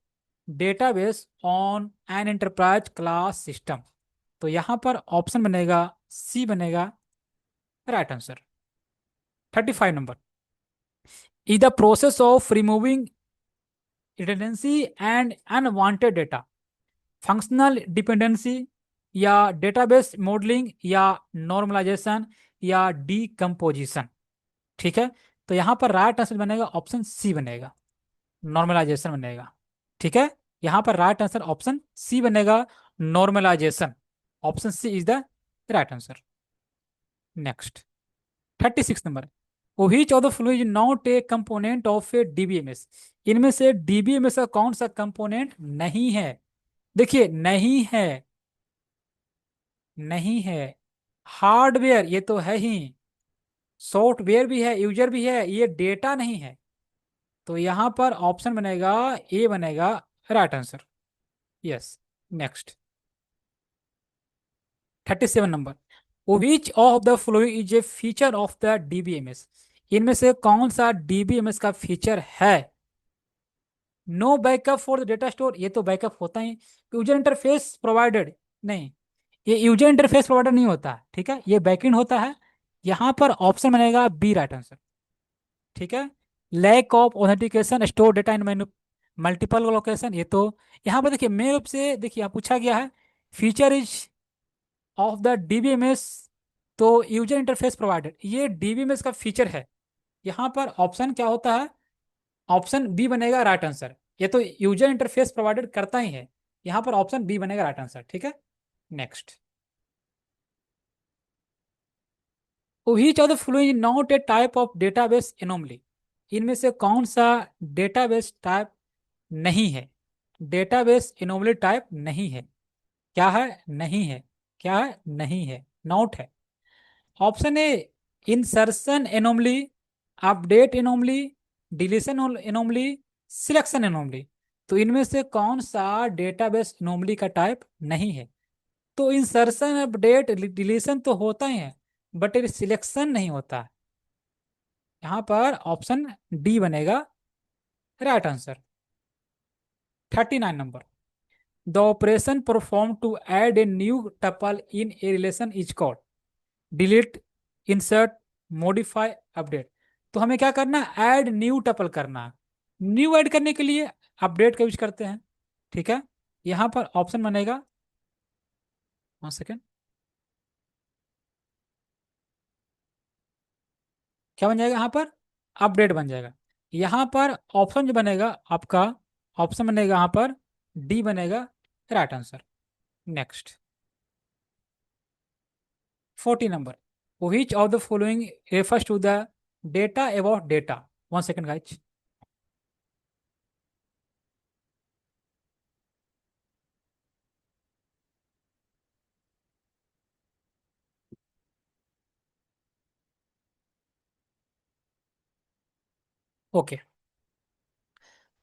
database on an enterprise class system. तो यहां पर option बनेगा C बनेगा right answer. 35 number, is the process of removing redundancy and unwanted data, functional dependency, या database modelling, या normalisation, या decomposition, ठीक है। तो यहां पर राइट आंसर बनेगा ऑप्शन सी बनेगा, नॉर्मलाइजेशन बनेगा, ठीक है। यहां पर राइट आंसर ऑप्शन सी बनेगा, normalisation. Option C is the right answer. Next, 36 number, which of the following is not a component of a DBMS? इनमें से डीबीएमएस का कौन सा कंपोनेंट नहीं है? देखिए नहीं है, नहीं है। हार्डवेयर ये तो है ही, सॉफ्टवेयर भी है, यूजर भी है, ये डेटा नहीं है। तो यहां पर ऑप्शन बनेगा ए बनेगा right answer. Yes. Next, 37 number, which of the following is a feature of the DBMS? इनमें से कौन सा डीबीएमएस का फीचर है? No backup for the data store, ये तो बैकअप होता ही। यूजर इंटरफेस प्रोवाइडेड, नहीं, ये यूजर इंटरफेस प्रोवाइडर नहीं होता है, ठीक है, ये बैकएंड होता है। यहां पर ऑप्शन बनेगा बी राइट आंसर, ठीक है। Lack of authentication store data in multiple location, ये तो यहाँ पर देखिए मेन रूप से देखिए यहाँ पूछा गया है feature is of the DBMS, तो यूजर इंटरफेस प्रोवाइडेड ये डीबीएमएस का फीचर है। यहाँ पर ऑप्शन क्या होता है? ऑप्शन बी बनेगा राइट आंसर, ये तो यूजर इंटरफेस प्रोवाइडेड करता ही है। यहाँ पर ऑप्शन बी बनेगा राइट आंसर, ठीक है। Next, which of the following is not a type of database anomaly? इनमें से कौन सा डेटाबेस टाइप नहीं है? डेटाबेस एनोमली टाइप नहीं है, क्या है? नहीं है, क्या है? नहीं है, नॉट है। ऑप्शन ए insertion anomaly, update anomaly, deletion anomaly, selection anomaly. तो इनमें से कौन सा डेटाबेस एनोमली का टाइप नहीं है? तो इंसर्शन, अपडेट, डिलीशन तो होता ही है, बट सिलेक्शन नहीं होता है। यहाँ पर ऑप्शन डी बनेगा right answer. 39 number, the operation perform to add a new tuple in a relation is called delete, insert, modify, update. तो हमें क्या करना है? ऐड न्यू टपल करना है। न्यू ऐड करने के लिए अपडेट का यूज करते हैं, ठीक है। यहाँ पर ऑप्शन बनेगा, 1 सेकेंड, क्या बन जाएगा यहाँ पर? अपडेट बन जाएगा। यहाँ पर ऑप्शन जो बनेगा आपका, ऑप्शन बनेगा यहाँ पर डी बनेगा right answer. Next, 40 number, which of the following refers to the data about data. 1 second guys. Okay,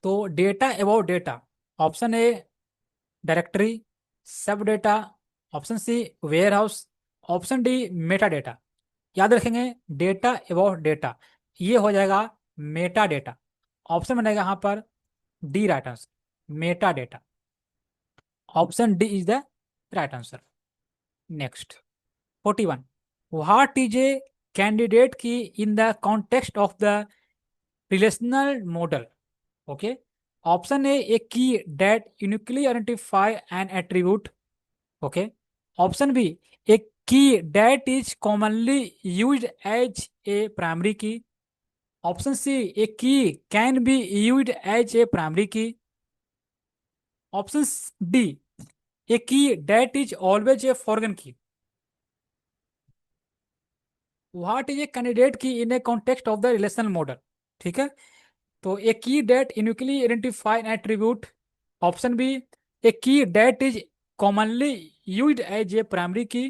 तो data about data, option A directory, sub data, option C warehouse, option D metadata. याद रखेंगे, data about data ये हो जाएगा Meta data. Option बनेगा यहाँ पर D right answer, metadata. Option D is the right answer. Next, 41, what is a candidate key in the context of the relational model? Okay, option A key that uniquely identify an attribute. Okay, option B a key that is commonly used as a primary key. Option C, a key can be used as a primary key. Option D, a key that is always a foreign key. What is a candidate key in a context of the relational model? ठीक है, तो a key that uniquely identify an attribute. Option B, a key that is commonly used as a primary key.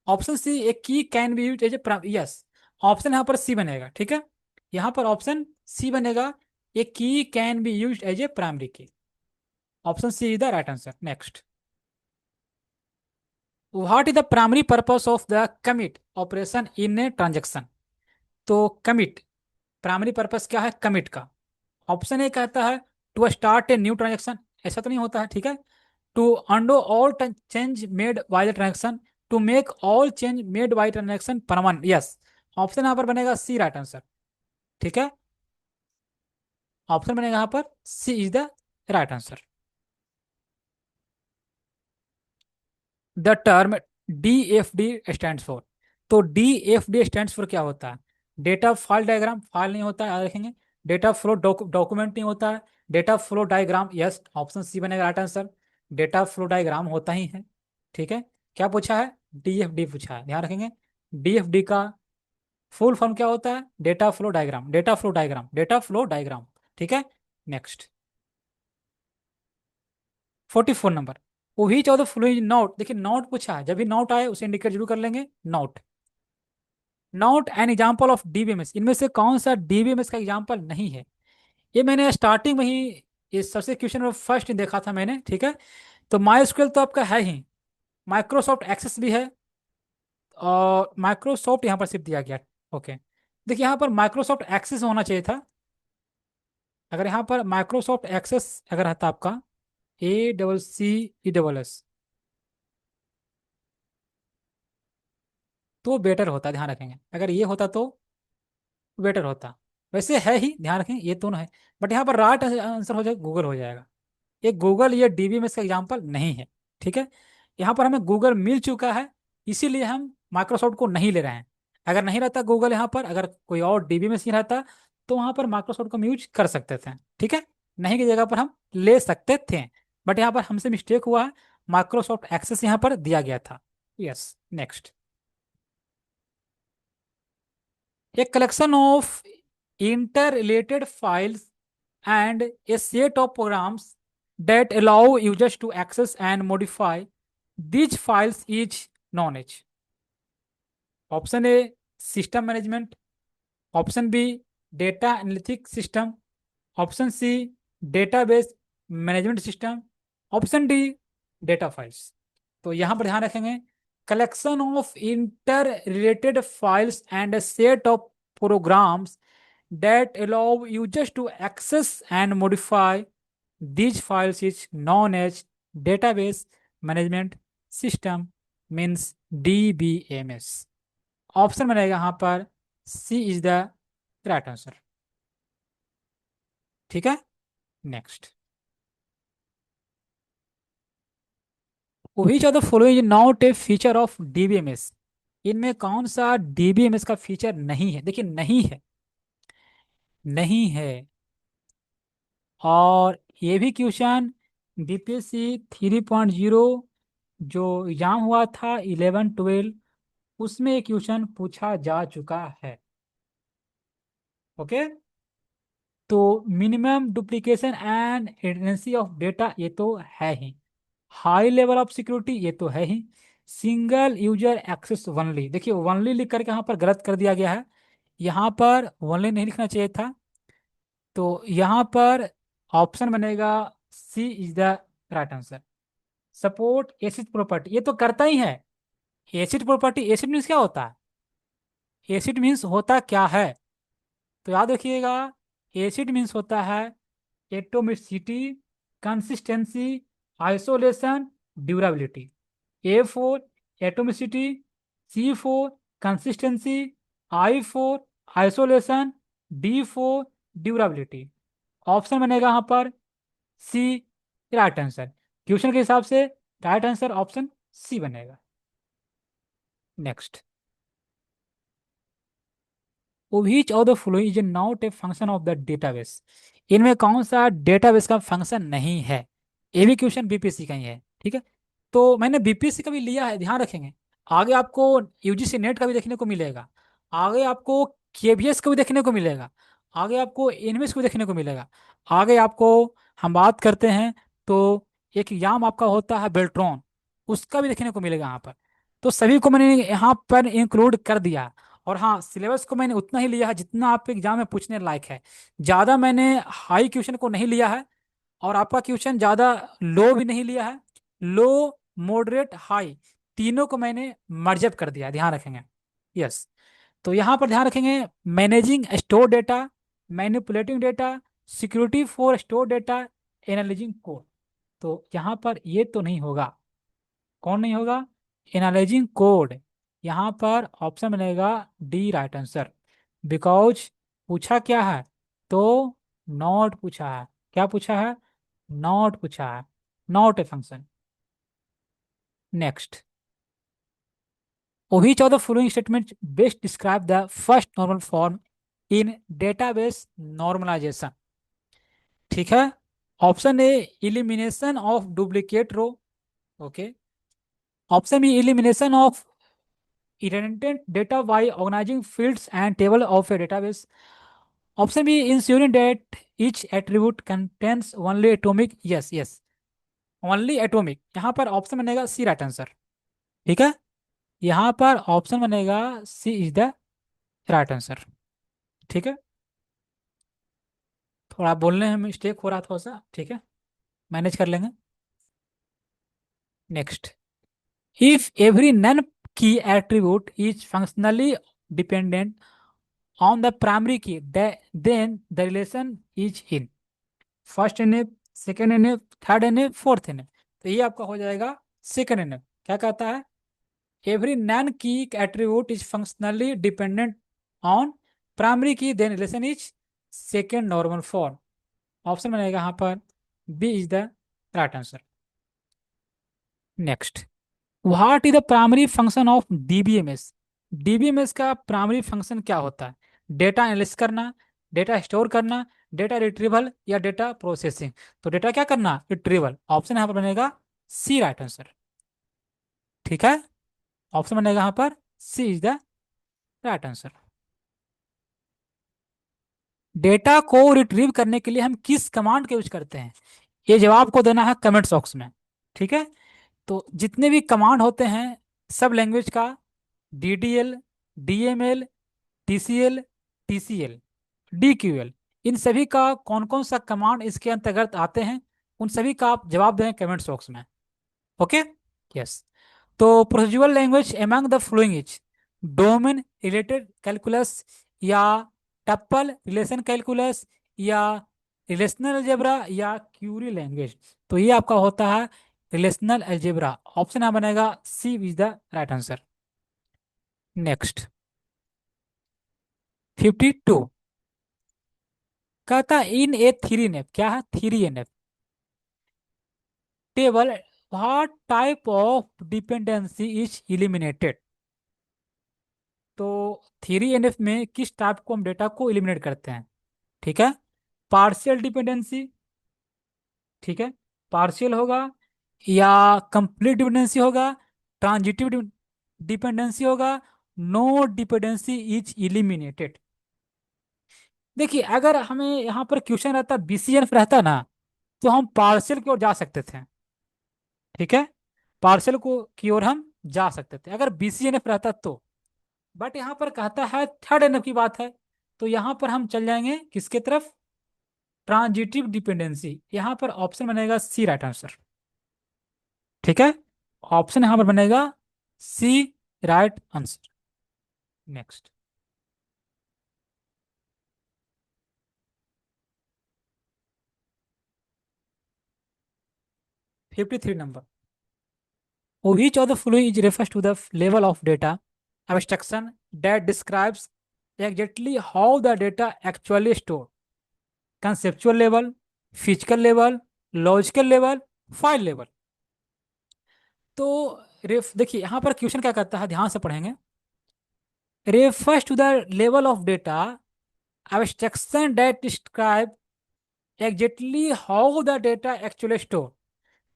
Option C, एक key can be use as a, yes, option यहाँ पर C बनेगा, ठीक है। यहाँ पर ऑप्शन सी बनेगा, एक key can be use as a primary key. Option C is the right answer. Next, what is the primary purpose of the commit operation in a transaction? तो कमिट, प्राइमरी पर्पस क्या है commit का? Option A कहता है to start a new transaction, ऐसा तो नहीं होता है, ठीक है। To undo all change made by the transaction, to make all change made by transaction permanent, yes. Option यहाँ पर बनेगा सी राइट आंसर, ठीक है। ऑप्शन बनेगा यहाँ पर C is the right answer. The term D F D stand for, तो D F D stand for क्या होता है? डेटा फाइल डायग्राम, फाइल नहीं होता है, याद रखेंगे। डेटा फ्लो डॉक्यूमेंट नहीं होता है। Data flow diagram, yes, option C बनेगा right answer. Data flow diagram होता ही है, ठीक है। क्या पूछा है? डी एफ डी पूछा है, ध्यान रखेंगे। डी एफ डी का फुल फॉर्म क्या होता है? Data flow diagram, data flow diagram, data flow diagram, ठीक है। नेक्स्ट, 44 नंबर, वही 14 फ्लोइंग नोट, देखिए नोट पूछा है, जब भी नोट आए उसे इंडिकेट जरूर कर लेंगे, note. Note an example of DBMS, इनमें से कौन सा डीबीएमएस का एग्जाम्पल नहीं है? ये मैंने स्टार्टिंग में ही, ये सबसे क्वेश्चन में फर्स्ट देखा था मैंने, ठीक है। तो माई स्क्वेल तो आपका है ही, माइक्रोसॉफ्ट एक्सेस भी है, और माइक्रोसॉफ्ट यहाँ पर सिर्फ दिया गया। ओके, देखिए यहाँ पर माइक्रोसॉफ्ट एक्सेस होना चाहिए था। अगर यहाँ पर माइक्रोसॉफ्ट एक्सेस अगर रहता आपका, ACCESS, तो बेटर होता, ध्यान रखेंगे। अगर ये होता तो बेटर होता। वैसे है ही, ध्यान रखें, ये दोनों है, बट यहाँ पर राइट आंसर हो जाएगा, गूगल हो जाएगा। ये गूगल, ये डीबी में इसका एग्जाम्पल नहीं है, ठीक है। यहाँ पर हमें गूगल मिल चुका है, इसीलिए हम माइक्रोसॉफ्ट को नहीं ले रहे हैं। अगर नहीं रहता गूगल यहाँ पर, अगर कोई और डीबी में नहीं रहता, तो वहाँ पर माइक्रोसॉफ्ट को हम यूज कर सकते थे, ठीक है। नहीं की जगह पर हम ले सकते थे, बट यहाँ पर हमसे मिस्टेक हुआ है, माइक्रोसॉफ्ट एक्सेस यहाँ पर दिया गया था। Yes, next, a collection of interrelated files and a set of programs that allow users to access and modify these files is known as. Option A, system management. Option B, data analytic system, option C database management system, option D data files. तो यहां पर ध्यान रखेंगे, collection of interrelated files and set of programs that allow users to access and modify these files is known as database management system, means DBMS। Option बनेगा यहाँ पर C is the right answer. ठीक है, next, which of the following is not a feature of DBMS. इनमें कौन सा DBMS का feature नहीं है? देखिए नहीं है, नहीं है। और ये भी क्वेश्चन बीपीएससी 3.0 जो एग्जाम हुआ था 11-12, उसमें एक क्वेश्चन पूछा जा चुका है। ओके, तो minimum duplication and redundancy of data ये तो है ही, हाई लेवल ऑफ सिक्योरिटी ये तो है ही, सिंगल यूजर एक्सेस वनली, देखिए वनली लिख करके यहाँ पर गलत कर दिया गया है, यहाँ पर वनली नहीं लिखना चाहिए था। तो यहाँ पर ऑप्शन बनेगा C is the right answer. Support acid property ये तो करता ही है। एसिड प्रॉपर्टी, एसिड मीन्स क्या होता है? एसिड मीन्स होता क्या है? तो याद रखिएगा, एसिड मीन्स होता है atomicity, consistency, isolation, durability. A4 atomicity, C4 consistency, I4 isolation, D4 durability. Option बनेगा यहाँ पर सी राइट आंसर। क्वेश्चन के हिसाब से राइट आंसर ऑप्शन सी बनेगा। Next, which of the following is not a function of the database. इनमें कौन सा डेटाबेस का फंक्शन नहीं है? ये भी क्वेश्चन बीपीएससी का ही है। ठीक है, तो मैंने बीपीएससी का भी लिया है, ध्यान रखेंगे। आगे आपको यूजीसी नेट का भी देखने को मिलेगा, आगे आपको केवीएस का भी देखने को मिलेगा, आगे आपको एनवीएस को भी देखने को मिलेगा, आगे आपको हम बात करते हैं तो एक एग्जाम आपका होता है बेल्ट्रॉन, उसका भी देखने को मिलेगा यहाँ पर। तो सभी को मैंने यहाँ पर इंक्लूड कर दिया। और हाँ, सिलेबस को मैंने उतना ही लिया है जितना आपके एग्जाम में पूछने लायक है। ज़्यादा मैंने हाई क्वेश्चन को नहीं लिया है, और आपका क्वेश्चन ज़्यादा लो भी नहीं लिया है। लो, मॉडरेट, हाई, तीनों को मैंने मर्जअप कर दिया है, ध्यान रखेंगे। यस, तो यहाँ पर ध्यान रखेंगे, managing store data, manipulating data, security for store data, analyzing code. तो यहाँ पर ये तो नहीं होगा। कौन नहीं होगा? Analysing code. यहाँ पर ऑप्शन बनेगा डी राइट आंसर। बिकॉज पूछा क्या है? तो नॉट पूछा है। क्या पूछा है? नॉट पूछा है, not a function. Next, which of the following statements best describe the first normal form in database normalization। ठीक है, option A elimination of duplicate row, okay, option B elimination of redundant data by organizing fields and table of a database, option b ensuring that each attribute contains only atomic, yes yes, only atomic। यहाँ पर option बनेगा C right answer. ठीक है, यहाँ पर option बनेगा C is the right answer. ठीक है, थोड़ा बोलने में मिस्टेक हो रहा था, थोड़ा सा, ठीक है, मैनेज कर लेंगे। Next, if every non key attribute is functionally dependent on the primary key, then the relation is in first N F, second N F, third N F, fourth N F. तो ये आपका हो जाएगा second N F. क्या कहता है? Every non key attribute is functionally dependent on primary key, then relation is second normal form. Option बनेगा यहाँ पर B is the right answer. Next, what is the primary function of DBMS. DBMS का primary function क्या होता है? Data analysis करना, data store करना, data retrieval, या डेटा प्रोसेसिंग। तो डेटा क्या करना? रिट्रीवल। ऑप्शन यहाँ पर बनेगा सी राइट आंसर। ठीक है, ऑप्शन बनेगा यहाँ पर C is the right answer. Data को रिट्रीव करने के लिए हम किस कमांड का यूज करते हैं? ये जवाब को देना है कमेंट बॉक्स में। ठीक है, तो जितने भी कमांड होते हैं सब लैंग्वेज का, DDL, DML, TCL, TCL, DQL, इन सभी का कौन कौन सा कमांड इसके अंतर्गत आते हैं, उन सभी का आप जवाब दें कमेंट्स बॉक्स में। ओके। यस। तो procedural language among the following is domain related calculus, या टप्पल रिलेशन कैलकुलस, या रिलेशनल अलजेब्रा, या क्यूरी लैंग्वेज। तो ये आपका होता है रिलेशनल अलजेब्रा। ऑप्शन यहाँ बनेगा C is the right answer. Next 52 कहता इन ए थ्री नेप, क्या है three N F table, what type of dependency is eliminated. तो थ्री एन एफ में किस टाइप को हम डेटा को इलिमिनेट करते हैं। ठीक है, पार्शियल डिपेंडेंसी, ठीक है, पार्शियल होगा, या कंप्लीट डिपेंडेंसी होगा, ट्रांजिटिव डिपेंडेंसी होगा, नो डिपेंडेंसी इज इलिमिनेटेड। देखिए अगर हमें यहाँ पर क्वेश्चन रहता बीसीएन रहता ना, तो हम पार्शियल की ओर जा सकते थे। ठीक है, पार्शियल को की ओर हम जा सकते थे अगर बीसीएनएफ रहता तो। बट यहाँ पर कहता है थर्ड एनएफ की बात है, तो यहाँ पर हम चल जाएंगे किसके तरफ, ट्रांजिटिव डिपेंडेंसी। यहाँ पर ऑप्शन बनेगा सी राइट आंसर। ठीक है, ऑप्शन यहाँ पर बनेगा C right answer. Next 53 number, which of the following is refers to the level of data abstraction that describes exactly how the data actually stored, conceptual level, physical level, logical level, file level. तो रेफ देखिए यहाँ पर question क्या कहता है, ध्यान से पढ़ेंगे। Refers to the level of data abstraction that describe exactly how the data actually store,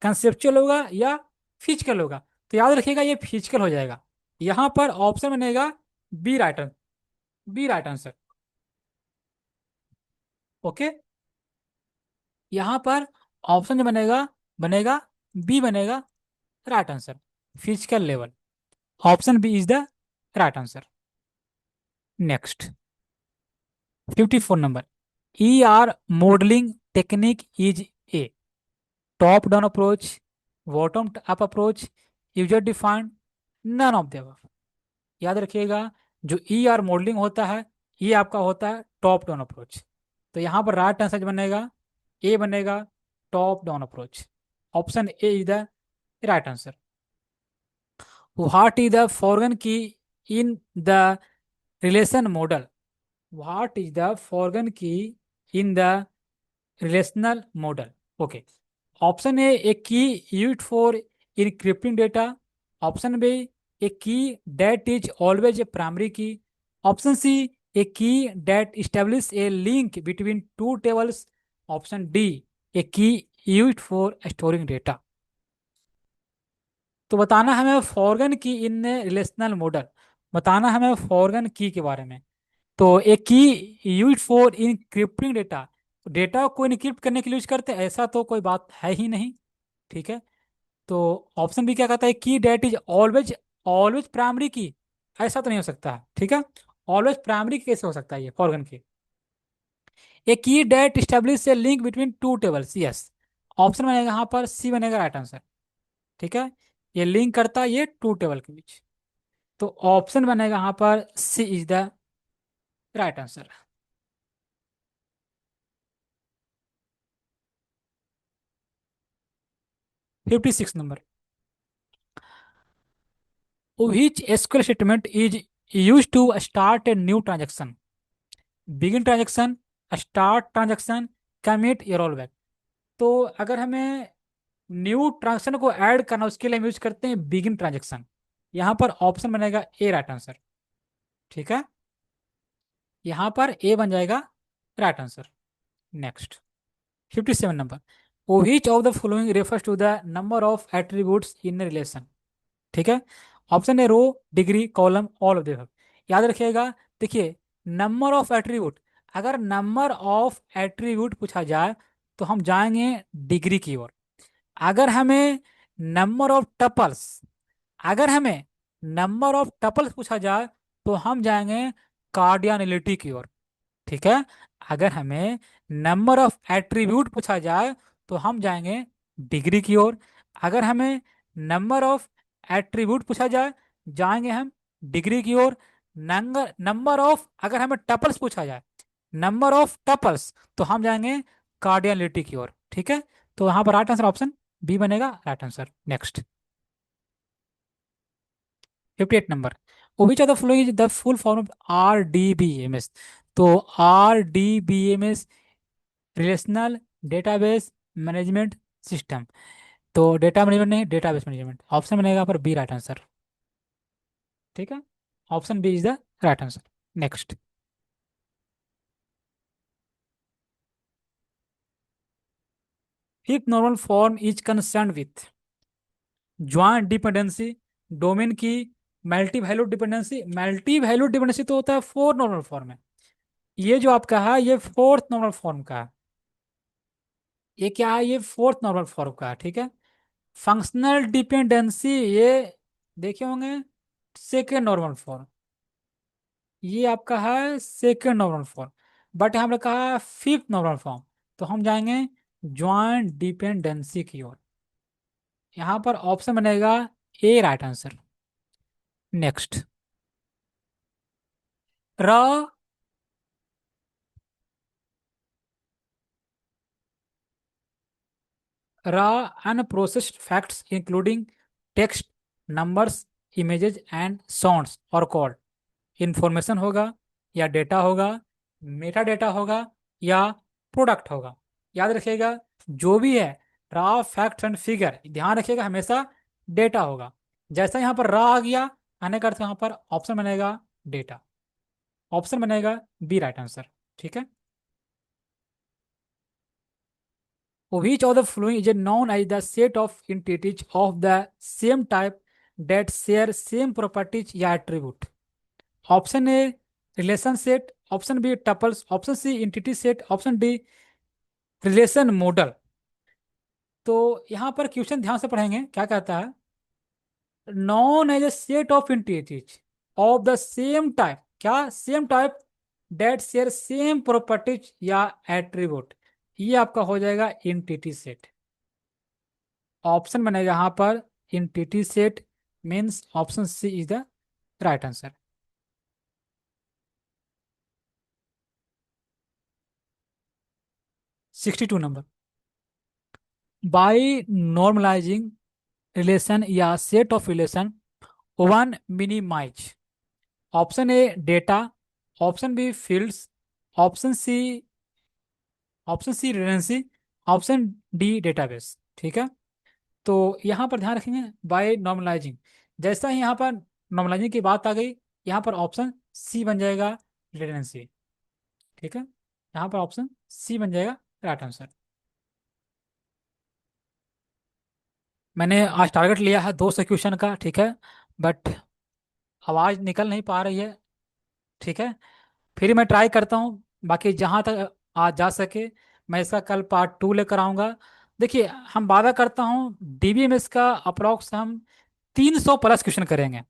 conceptual होगा या फिजिकल होगा। तो याद रखिएगा ये फिजिकल हो जाएगा। यहाँ पर ऑप्शन बनेगा B right, B right answer. Okay, यहाँ पर ऑप्शन जो बनेगा, बनेगा बी बनेगा right answer, physical level. Option B is the right answer. Next 54 number, ER modelling technique is a top down approach, bottom up approach, user defined, none of the above. याद रखिएगा जो ER modelling होता है ये आपका होता है top down approach. तो यहाँ पर राइट आंसर बनेगा ए बनेगा top down approach. Option A is the right answer. What is the foreign key in the relation model, what is the foreign key in the relational model. Okay, option A key used for encrypting data, option B a key that is always a primary key, option C a key that establish a link between two tables, option D a key used for storing data. तो बताना हमें फॉरगन key इन relational model, बताना हमें फॉरगन की के बारे में। तो एक की use for encrypting data, data को इनक्रिप्ट करने के लिए यूज करते हैं, ऐसा तो कोई बात है ही नहीं। ठीक है, तो ऑप्शन बी क्या कहता है की that is always, always primary key, ऐसा तो नहीं हो सकता है। ठीक है, ऑलवेज प्राइमरी कैसे हो सकता है ये फॉरगन key. A key that establish a link between two tables, yes, option बनेगा यहाँ पर सी बनेगा राइट आंसर। ठीक है, ये लिंक करता है ये टू टेबल के बीच। तो ऑप्शन बनेगा यहाँ पर C is the right answer. 56 number, which SQL statement is used to start a new transaction, begin transaction, start transaction, commit या rollback। तो अगर हमें न्यू ट्रांजेक्शन को ऐड करना उसके लिए हम यूज करते हैं बिगिन ट्रांजेक्शन। यहाँ पर ऑप्शन बनेगा ए राइट आंसर। ठीक है, यहाँ पर ए बन जाएगा right answer. Next 57 number, which of the following refers to the number of attributes in a relation। ठीक है, ऑप्शन है row, degree, column, all of the. याद रखिएगा, देखिए नंबर ऑफ एट्रीब्यूट, अगर नंबर ऑफ एट्रीब्यूट पूछा जाए तो हम जाएंगे डिग्री की ओर। अगर हमें नंबर ऑफ टपल्स, अगर हमें नंबर ऑफ टपल्स पूछा जाए तो हम जाएंगे कार्डियलिटी की ओर। ठीक है, अगर हमें नंबर ऑफ एट्रीब्यूट पूछा जाए तो हम जाएंगे डिग्री की ओर। अगर हमें नंबर ऑफ एट्रीब्यूट पूछा जाए, जाएंगे हम डिग्री की ओर। नंबर नंबर ऑफ अगर हमें टपल्स पूछा जाए, नंबर ऑफ टपल्स, तो हम जाएंगे कार्डियलिटी की ओर। ठीक है, तो यहाँ पर राइट आंसर ऑप्शन बी बनेगा right answer. Next, 58 number, which of the following is the full form of RDBMS? तो RDBMS relational database management system. तो डेटा मैनेजमेंट नहीं, डेटाबेस मैनेजमेंट, ऑप्शन बनेगा पर बी राइट आंसर। ठीक है, option B is the right answer. Next, fifth normal form is concern with joint dependency, domain key, multi valued dependency. Multi valued dependency तो होता है four normal form है, ये जो आपका है ये फोर्थ नॉर्मल फॉर्म का है। ये क्या है, ये फोर्थ नॉर्मल फॉर्म का है। ठीक है, फंक्शनल डिपेंडेंसी ये देखे होंगे सेकेंड नॉर्मल फॉर्म, ये आपका है सेकेंड नॉर्मल फॉर्म, बट यहाँ पे कहा है फिफ्थ नॉर्मल फॉर्म, तो हम जाएंगे ज्वाइंट डिपेंडेंसी की ओर। यहाँ पर ऑप्शन बनेगा ए right answer. Next, raw raw unprocessed facts including text, numbers, images and sounds और कोड, इंफॉर्मेशन होगा या डेटा होगा, मेटा डेटा होगा या प्रोडक्ट होगा। याद रखिएगा, जो भी है रॉ फैक्ट्स एंड फिगर, ध्यान रखिएगा हमेशा डेटा होगा। जैसा यहाँ पर रॉ आ गया, आने का अर्थ यहाँ पर ऑप्शन बनेगा डेटा, ऑप्शन बनेगा बी राइट आंसर। ठीक है, which of the following is known as the set of entities of the same type that share same properties या attribute? Option A relation set, option B tuples, option C entity set, option D relation model. तो यहाँ पर question ध्यान से पढ़ेंगे, क्या कहता है, known as a set of entities of the same type, क्या same type, that share same properties या एट्रीब्यूट, ये आपका हो जाएगा इंटिटी सेट। ऑप्शन बनेगा यहाँ पर entity set, means option C is the right answer. 62 number, by normalizing relation या set of relation one minimize. Option A data, option B fields, option C relations, option D database. ठीक है, तो यहाँ पर ध्यान रखेंगे बाय नॉर्मलाइजिंग, जैसा ही यहाँ पर नॉर्मलाइजिंग की बात आ गई, यहाँ पर ऑप्शन सी बन जाएगा रिडंडेंसी। ठीक है, यहाँ पर ऑप्शन सी बन जाएगा राइट आंसर। मैंने आज टारगेट लिया है 200 क्वेश्चन का। ठीक है, बट आवाज़ निकल नहीं पा रही है। ठीक है, फिर मैं ट्राई करता हूँ, बाकी जहाँ तक आज जा सके मैं इसका कल पार्ट 2 लेकर आऊँगा। देखिए, हम वादा करता हूँ DBMS का अप्रोक्स हम 300 प्लस क्वेश्चन करेंगे।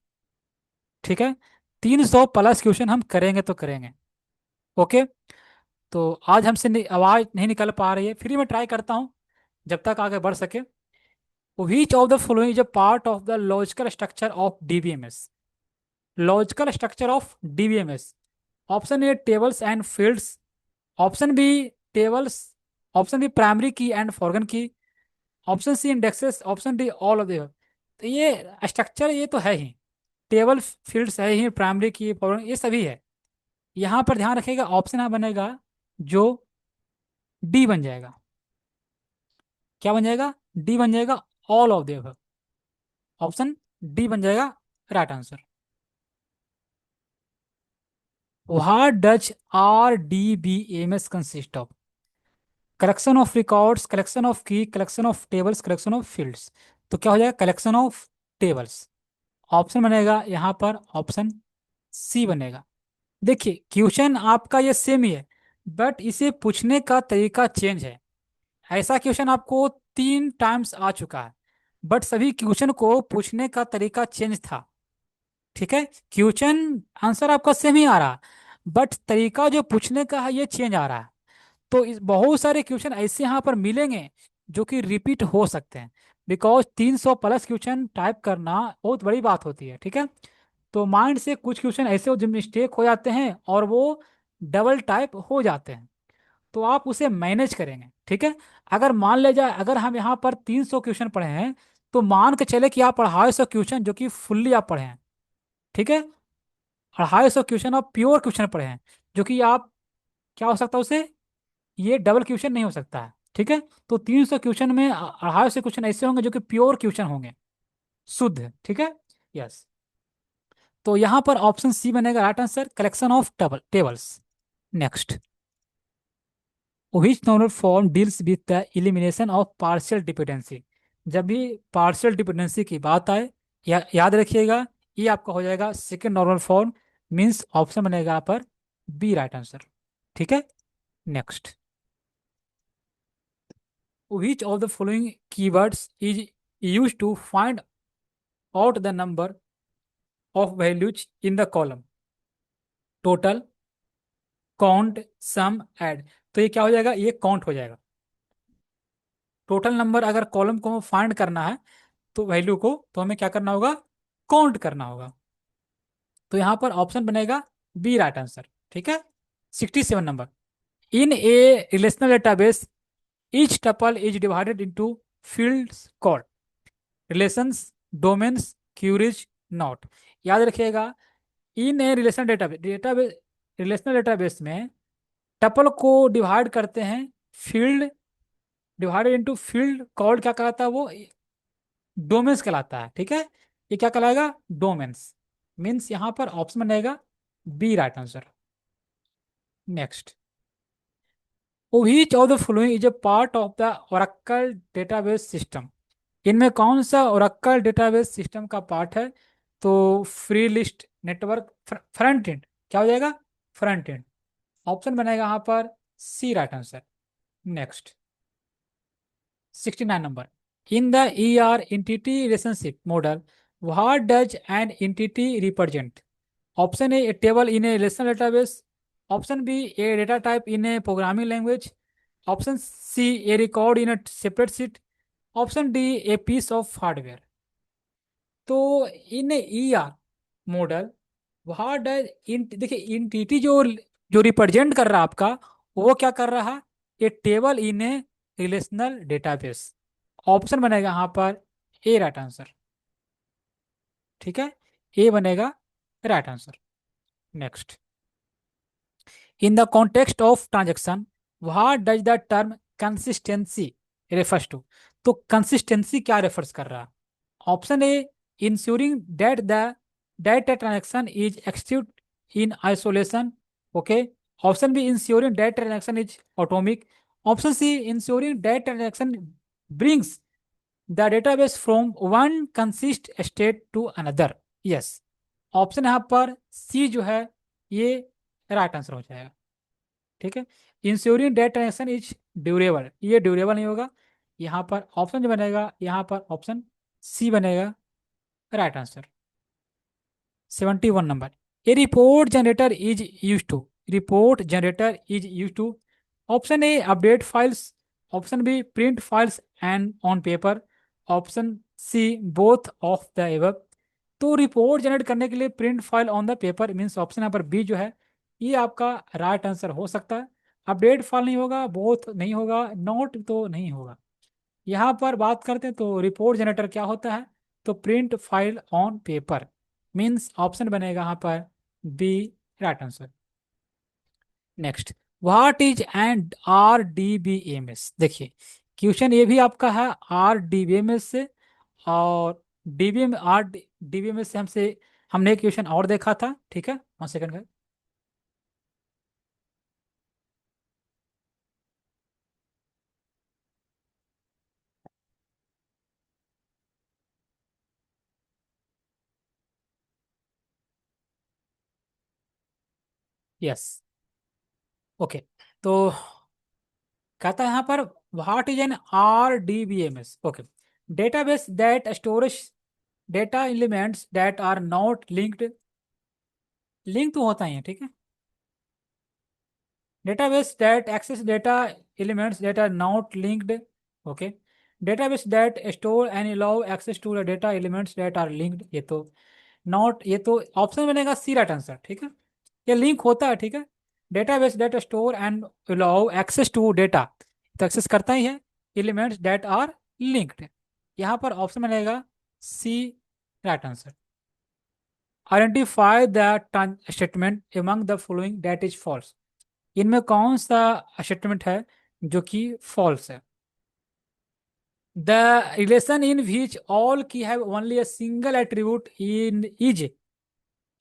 ठीक है, 300 प्लस क्वेश्चन हम करेंगे तो करेंगे। ओके, तो आज हमसे आवाज़ नहीं निकल पा रही है, फिर मैं ट्राई करता हूँ जब तक आगे बढ़ सके। Which of the following is a part of the logical structure of DBMS? Logical structure of DBMS. Option A tables and fields. Option B tables. Option B primary key and foreign key. Option C indexes. Option D all of the above. तो ये structure ये तो है ही, table fields है ही, primary की फॉरन ये सभी है। यहाँ पर ध्यान रखिएगा ऑप्शन यहाँ बनेगा जो डी बन जाएगा। क्या बन जाएगा, डी बन जाएगा all of the above, option D बन जाएगा right answer. What does RDBMS consist of? Collection of records, collection of key, collection of tables, collection of fields. तो क्या हो जाएगा, कलेक्शन ऑफ टेबल्स। ऑप्शन बनेगा यहाँ पर ऑप्शन सी बनेगा। देखिए, क्वेश्चन आपका ये सेम ही है, बट इसे पूछने का तरीका चेंज है। ऐसा क्वेश्चन आपको 3 टाइम्स आ चुका है, बट सभी क्वेश्चन को पूछने का तरीका चेंज था। ठीक है, क्वेश्चन आंसर आपका सेम ही आ रहा, बट तरीका जो पूछने का है ये चेंज आ रहा है। तो इस बहुत सारे क्वेश्चन ऐसे यहाँ पर मिलेंगे जो कि रिपीट हो सकते हैं, बिकॉज 300 प्लस क्वेश्चन टाइप करना बहुत बड़ी बात होती है, ठीक है। तो माइंड से कुछ क्वेश्चन ऐसे हो जो मिस्टेक हो जाते हैं और वो डबल टाइप हो जाते हैं, तो आप उसे मैनेज करेंगे, ठीक है। अगर मान ले जाए, अगर हम यहाँ पर 300 क्वेश्चन पढ़े हैं, तो मान के चले कि आप 250 क्वेश्चन जो कि फुल्ली आप पढ़े हैं, ठीक है। 250 क्वेश्चन आप प्योर क्वेश्चन पढ़े हैं, जो कि आप, क्या हो सकता है उसे, ये डबल क्वेश्चन नहीं हो सकता है, ठीक है। तो 300 क्वेश्चन में 250 क्वेश्चन ऐसे होंगे जो कि प्योर क्वेश्चन होंगे, शुद्ध, ठीक है। यस। तो यहाँ पर ऑप्शन सी बनेगा right answer, collection of tables. Next, which novel form deals with the elimination of partial dependency। जब भी पार्शियल डिपेंडेंसी की बात आए, याद रखिएगा, ये आपका हो जाएगा second normal form, means option बनेगा यहाँ पर बी राइट आंसर, ठीक है। Next, which of the following keywords is used to find out the number of values in the column? Total, count, sum, add. तो ये क्या हो जाएगा, ये काउंट हो जाएगा। टोटल नंबर अगर कॉलम को फाइंड करना है, तो वैल्यू को, तो हमें क्या करना होगा, काउंट करना होगा। तो यहाँ पर ऑप्शन बनेगा बी राइट आंसर, ठीक है। 67 number, in a relational database each tuple is divided into fields called relations, domains, queries, not। याद रखिएगा, इन a relational database, relational database में टपल को डिवाइड करते हैं field, divided into field called, क्या कहलाता है वो, डोमेन्स कहलाता है, ठीक है। ये क्या कहलाएगा, डोमेन्स। मीन्स यहाँ पर ऑप्शन बनेगा B right answer. Next, which of the following is a part of the Oracle database system। इनमें कौन सा Oracle database system का पार्ट है? तो free list network, front end, क्या हो जाएगा, फ्रंट एंड। ऑप्शन बनेगा यहाँ पर C right answer. Next, 69 number, in the E R entity relationship model what does an entity represent? Option A table in a relational database, option B a data type in a programming language, option C a record in a separate sheet, option D a piece of hardware. तो इन E are model, वहाँ देखिए entity जो जो represent कर रहा है आपका, वो क्या कर रहा है, a table in a relational database. Option बनेगा यहाँ पर ए राइट आंसर, ठीक है। ए बनेगा right answer. Next, in the context of transaction what does the term consistency refers to? तो कंसिस्टेंसी क्या रेफर्स कर रहा है? Option A ensuring that the data transaction is execute in isolation, okay. Option B ensuring that transaction is atomic, option C ensuring that transaction brings the database from one consist state to another. Yes, option यहाँ पर सी जो है ये right answer हो जाएगा, ठीक है। Ensuring that transaction is durable, ये ड्यूरेबल नहीं होगा। यहाँ पर ऑप्शन जो बनेगा, यहाँ पर ऑप्शन सी बनेगा right answer. 71 number, a report generator is use to, report generator is use to, option A update files, option B print files and on paper, option C both of the above. तो report generate करने के लिए print file on the paper, means option यहाँ पर B जो है ये आपका राइट आंसर हो सकता है। अपडेट फाइल नहीं होगा, बोथ नहीं होगा, नोट तो नहीं होगा। यहाँ पर बात करते हैं तो रिपोर्ट जनरेटर क्या होता है, तो print file on paper, means option बनेगा यहाँ पर B right answer. Next, what is an R D B M S? देखिए क्वेश्चन ये भी आपका है R D B M S से, और डीबीएम आर डीबीएम एस से हमने एक क्वेश्चन और देखा था, ठीक है। 1 सेकंड का, यस, ओके। तो कहता है यहाँ पर what is an R D B M S, okay, database that storage data elements that are not linked, link तो होता ही है, ठीक है। database that access data elements that are not linked. Okay, database that store and allow access to the data elements that are linked, ये तो not, ये तो ऑप्शन बनेगा सी राइट आंसर, ठीक है। ये लिंक होता है, ठीक है। Database that store and allow access to data, तो एक्सेस करता ही है। एलिमेंट्स डेट आर लिंक्ड, यहाँ पर ऑप्शन बनेगा C right answer. Identify the statement among the following that is false, इनमें कौन सा स्टेटमेंट है जो कि फॉल्स है। The relation in which all key have only a single attribute in is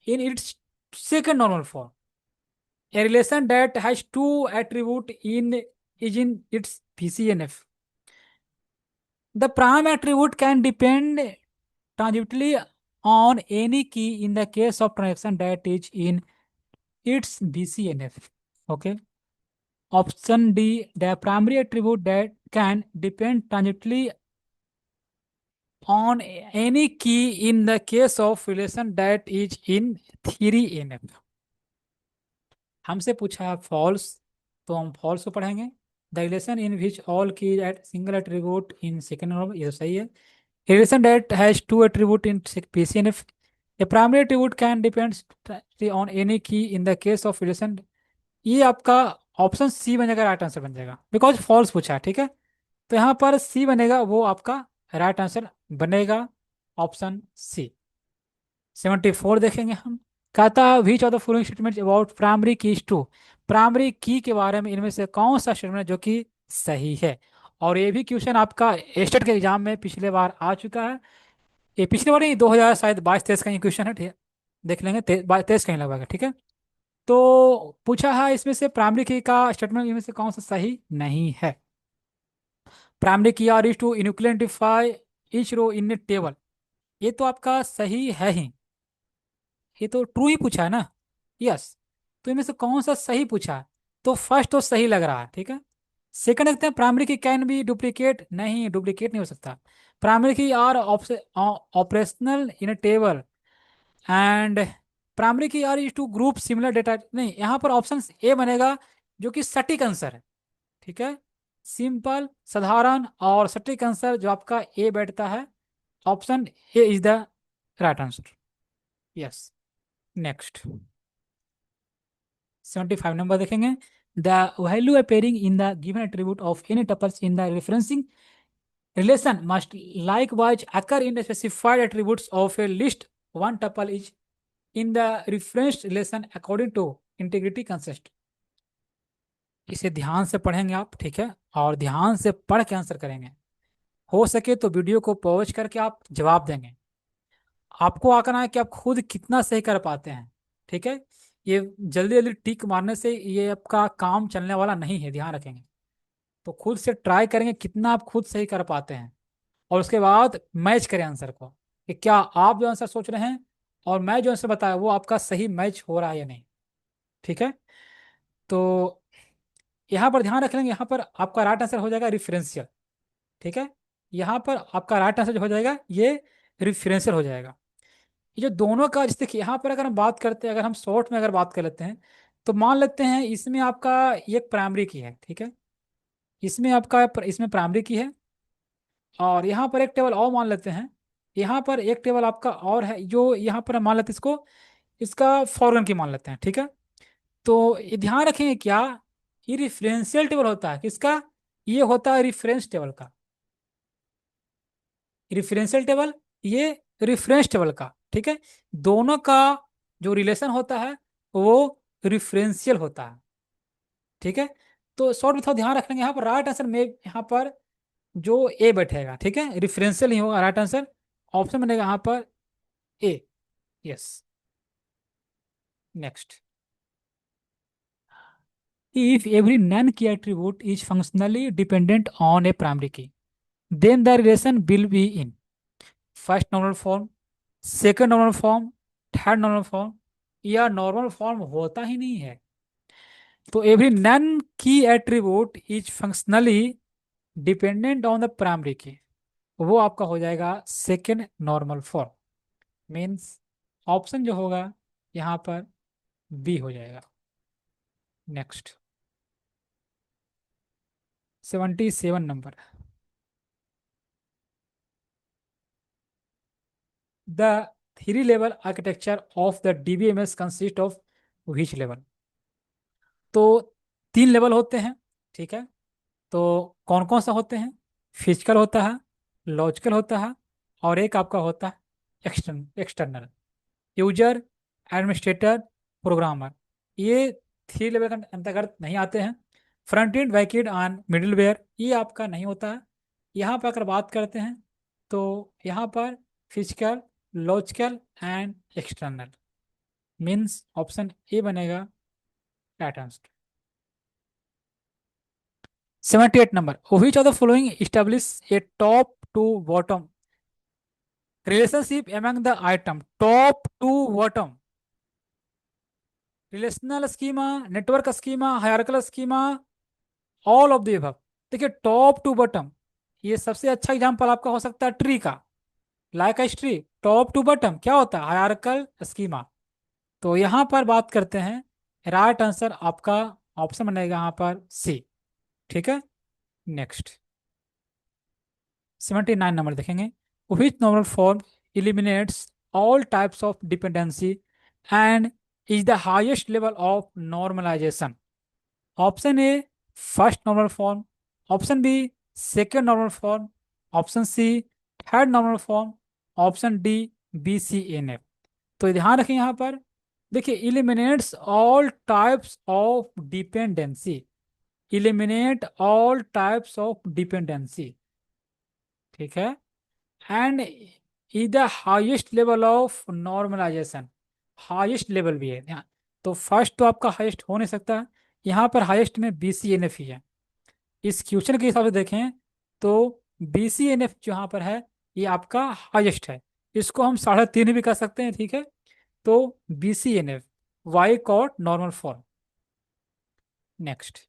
in its second normal form. A relation that has two attributes in is in its PCNF. The prime attribute can depend tangibly on any key in the case of transaction that is in its BCNF. Okay. Option D, the primary attribute that can depend tangibly on any key in the case of relation that is in 3NF. हमसे पूछा false, तो हम false को पढ़ेंगे। The relation in which all key at single attribute in second normal, ये तो सही है। Relation that has two attribute in PCNF. A primary attribute can depend on any key in the case of relation, ये आपका option C बनेगा, right answer बन जाएगा, because false पूछा है, ठीक है। तो यहाँ पर सी बनेगा, वो आपका राइट आंसर बनेगा, ऑप्शन सी। 74 देखेंगे हम। कहता है which of the following statement about primary keys true, primary key के बारे में इनमें से कौन सा स्टेटमेंट है जो कि सही है। और ये भी क्वेश्चन आपका स्टेट के एग्जाम में पिछले बार आ चुका है। ये पिछले बार नहीं, 2000 शायद 22-23 का ये क्वेश्चन है, ठीक है। देख लेंगे 23 कहीं लगभग है, ठीक है। तो पूछा है इसमें से प्राइमरी की का स्टेटमेंट इनमें से कौन सा सही नहीं है। Primary key are is to identify each row in a table, ये तो आपका सही है ही, ये तो ट्रू ही पूछा है ना। यस, तो इनमें से कौन सा सही पूछा है, तो फर्स्ट तो सही लग रहा है, ठीक है। सेकंड देखते हैं, primary key can be duplicate, नहीं डुप्लीकेट नहीं हो सकता। Primary key are operational in table and primary key are is to group similar data, नहीं, यहाँ पर ऑप्शन ए बनेगा जो कि सटीक आंसर है, ठीक है। सिंपल साधारण और सटीक आंसर जो आपका ए बैठता है, option A is the right answer. Yes, next 75 number देखेंगे। The value appearing in the given attribute of any tuples in the referencing relation must likewise occur in the specified attributes of a list. One tuple is in the referenced relation according to integrity concept. इसे ध्यान से पढ़ेंगे आप, ठीक है, और ध्यान से पढ़ के आंसर करेंगे। हो सके तो वीडियो को पॉज करके आप जवाब देंगे। आपको आंकना है कि आप खुद कितना सही कर पाते हैं, ठीक है। ये जल्दी जल्दी टिक मारने से ये आपका काम चलने वाला नहीं है, ध्यान रखेंगे। तो खुद से ट्राई करेंगे कितना आप खुद सही कर पाते हैं, और उसके बाद मैच करें आंसर को, कि क्या आप जो आंसर सोच रहे हैं और मैं जो आंसर बताया वो आपका सही मैच हो रहा है या नहीं, ठीक है। तो यहाँ पर ध्यान रख लेंगे, यहाँ पर आपका राइट आंसर हो जाएगा रिफरेंशियल, ठीक है। यहाँ पर आपका राइट आंसर जो हो जाएगा ये रिफरेंशियल हो जाएगा। ये जो दोनों का, जैसे कि यहाँ पर अगर हम बात करते हैं, अगर हम शॉर्ट में अगर बात कर लेते हैं, तो मान लेते हैं इसमें आपका एक प्राइमरी की है, ठीक है। इसमें आपका इसमें प्राइमरी की है, और यहाँ पर एक टेबल और मान लेते हैं, यहाँ पर एक टेबल आपका और है, जो यहाँ पर हम मान लेते हैं इसको, इसका फॉरन की मान लेते हैं, ठीक है। तो ये ध्यान रखेंगे क्या, ये रिफरेंशियल टेबल होता है किसका, ये होता है रिफरेंस टेबल का। रिफरेंशियल टेबल, ये रिफरेंस टेबल का, ठीक है। दोनों का जो रिलेशन होता है वो रिफरेंशियल होता है, ठीक है। तो शॉर्ट में थोड़ा ध्यान रखेंगे, यहाँ पर राइट आंसर में यहाँ पर जो ए बैठेगा, ठीक है, रिफरेंशियल नहीं होगा राइट आंसर, ऑप्शन बनेगा यहाँ पर A. Yes, next. if every non key attribute is functionally dependent on a primary key, then the relation will be in first normal form, second normal form, third normal form, या normal form होता ही नहीं है। तो every non key attribute is functionally dependent on the primary key, वो आपका हो जाएगा second normal form. Means option जो होगा यहाँ पर बी हो जाएगा। Next 77 number. The three level architecture of the DBMS consist of which level. तो 3 लेवल होते हैं, ठीक है। तो कौन कौन सा होते हैं? फिजिकल होता है, लॉजिकल होता है, और एक आपका होता है एक्सटर्नल। यूजर, एडमिनिस्ट्रेटर, प्रोग्रामर, ये 3 लेवल के अंतर्गत नहीं आते हैं। Front end, back and, on middleware, ये आपका नहीं होता है। यहाँ पर अगर बात करते हैं तो यहाँ पर physical, logical and external, means option A बनेगा right answer. 78 number, which of the following establish a top to bottom relationship among the item, top to bottom, relational schema, network schema, hierarchical schema, all of the above. देखिए top to bottom, ये सबसे अच्छा example आपका हो सकता है tree का, like a tree. Top to bottom क्या होता है? Hierarchical schema. तो यहाँ पर बात करते हैं, राइट आंसर आपका ऑप्शन बनेगा यहाँ पर सी, ठीक है। नेक्स्ट 79 नंबर देखेंगे, विच normal form eliminates all types of dependency and is the highest level of normalization। Option A first normal form, option B second normal form, option C third normal form, option D BCNF। तो ध्यान रखें यहाँ पर, देखिए eliminates all types of dependency, eliminate all types of dependency, ठीक है। And is the highest level of normalization, highest level भी है ध्यान। तो फर्स्ट तो आपका हाइएस्ट हो नहीं सकता, यहाँ पर हाइएस्ट में BCNF ही है। इस क्वेश्चन के हिसाब से देखें तो BCNF जो यहाँ पर है ये आपका हाइएस्ट है। इसको हम 3.5 भी कर सकते हैं, ठीक है। तो BCNF वाई Codd normal form. Next,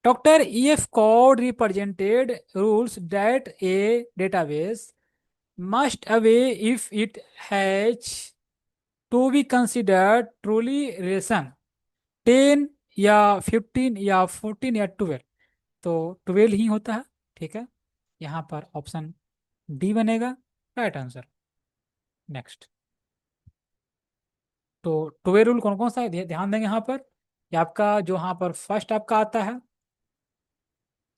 doctor EF Codd represented rules that a database must away if it has to be considered truly relation, 10 या 15 या 14 या 12। तो 12 ही होता है, ठीक है। यहाँ पर ऑप्शन डी बनेगा राइट आंसर। नेक्स्ट, तो 12 रूल कौन कौन सा है ध्यान देंगे यहाँ पर। ये आपका जो यहाँ पर फर्स्ट आपका आता है,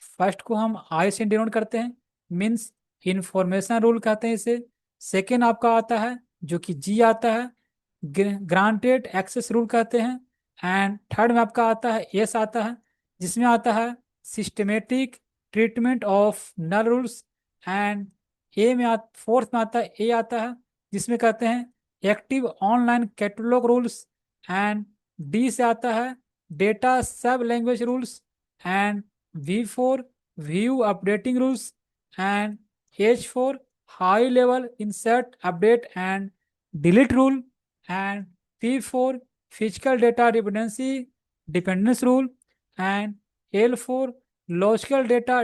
फर्स्ट को हम आई से डिनोट करते हैं, मीन्स इंफॉर्मेशन रूल कहते हैं इसे। सेकेंड आपका आता है जो कि जी आता है, ग्रांटेड एक्सेस रूल कहते हैं। एंड थर्ड में आपका आता है एस आता है, जिसमें आता है systematic treatment of null rules. And A में फोर्थ में आता है ए आता है, जिसमें कहते हैं active online catalogue rules. And D से आता है डेटा सब language rules. And V4 view updating rules। and H4 high level insert update and delete rule। and P4 physical data dependence rule। and L4 logical data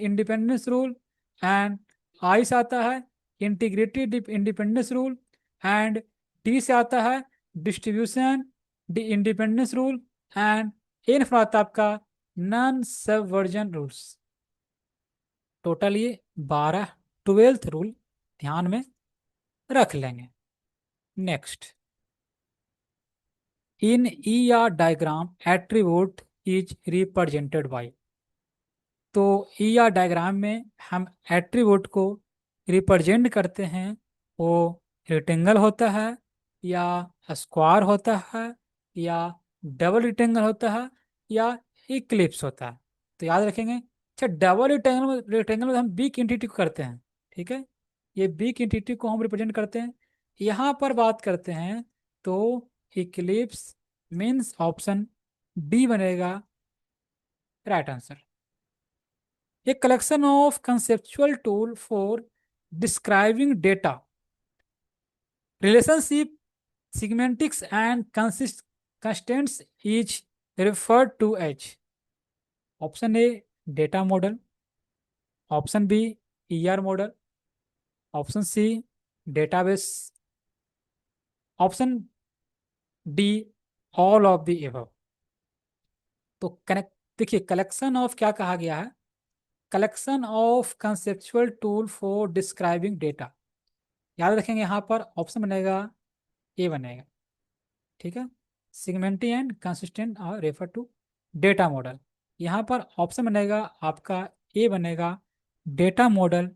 independence rule। and I से आता है integrity independence rule। and D से आता है distribution independence rule। and N पर आता है आपका नॉन सबवर्जन रूल्स। टोटल ये 12 12th रूल ध्यान में रख लेंगे। Next, in ER diagram attribute is represented by. तो ER डायग्राम में हम एट्रीब्यूट को रिप्रेजेंट करते हैं, वो रेक्टेंगल होता है या स्क्वायर होता है या डबल रेक्टेंगल होता है या इक्लिप्स होता है। तो याद रखेंगे, अच्छा डबल रेक्टेंगल में हम बिग एंटिटी को करते हैं, ठीक है। ये बिग एंटिटी को हम रिप्रेजेंट करते हैं। यहाँ पर बात करते हैं तो इक्लिप्स मीन्स ऑप्शन डी बनेगा right answer. A collection of conceptual tool for describing data, relationship, semantics, and constants is referred to as option A data model, option B ER model, option C database, option D all of the above। तो देखिए collection of क्या कहा गया है, collection of conceptual tool for describing data. याद रखेंगे यहाँ पर ऑप्शन बनेगा ए बनेगा, ठीक है। सिगमेंटी एंड कंसिस्टेंट और रेफर टू डेटा मॉडल। यहाँ पर ऑप्शन बनेगा आपका ए बनेगा, data model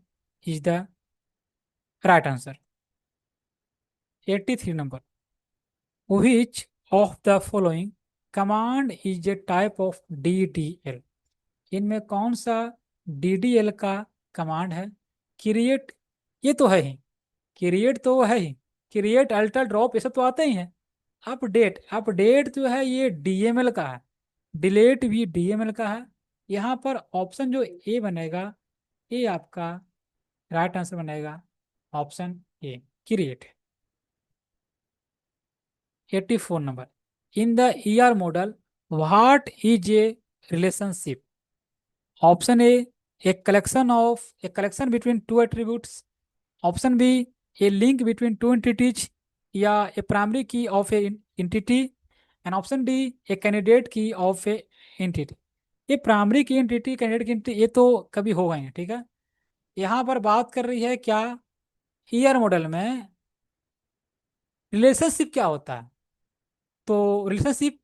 is the right answer. 83 number, which of the following command is a type of DDL? इनमें कौन सा DDL का कमांड है? क्रिएट, ये तो है ही, क्रिएट तो है ही, क्रिएट अल्टर ड्रॉप ये सब तो आते ही हैं। अपडेट, अपडेट जो है ये DML का है, डिलीट भी DML का है। यहाँ पर ऑप्शन जो ए बनेगा, ये आपका राइट आंसर बनेगा, option A create. 84 number. In the ER model, what is a relationship? Option A collection between two attributes. Option B, a link between two entities, या a primary key of a entity. And option D, a candidate key of a entity. ये primary की entity, candidate की entity, ये तो कभी हो गए हैं, ठीक है। यहाँ पर बात कर रही है क्या, ईआर मॉडल में रिलेशनशिप क्या होता है। तो रिलेशनशिप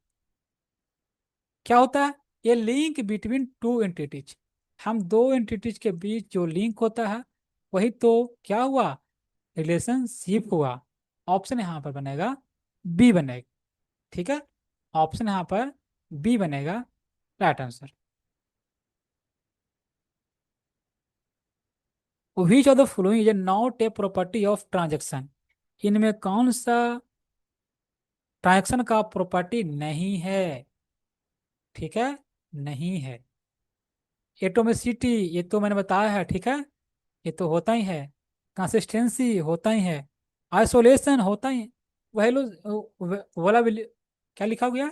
क्या होता है, ये लिंक बिटवीन टू एंटिटीज, हम दो एंटिटीज के बीच जो लिंक होता है वही तो क्या हुआ, रिलेशनशिप हुआ। ऑप्शन यहाँ पर बनेगा बी बनेगा, ठीक है। ऑप्शन यहाँ पर बी बनेगा right answer. Which of the following is not a property of transaction? इनमें कौन सा ट्रांजेक्शन का प्रॉपर्टी नहीं है, ठीक है, नहीं है। एटोमिसिटी, ये तो मैंने बताया है, ठीक है, ये तो होता ही है। कंसिस्टेंसी होता ही है। आइसोलेशन होता ही है। वैलो, वोलाबिलिटी, क्या लिखा गया,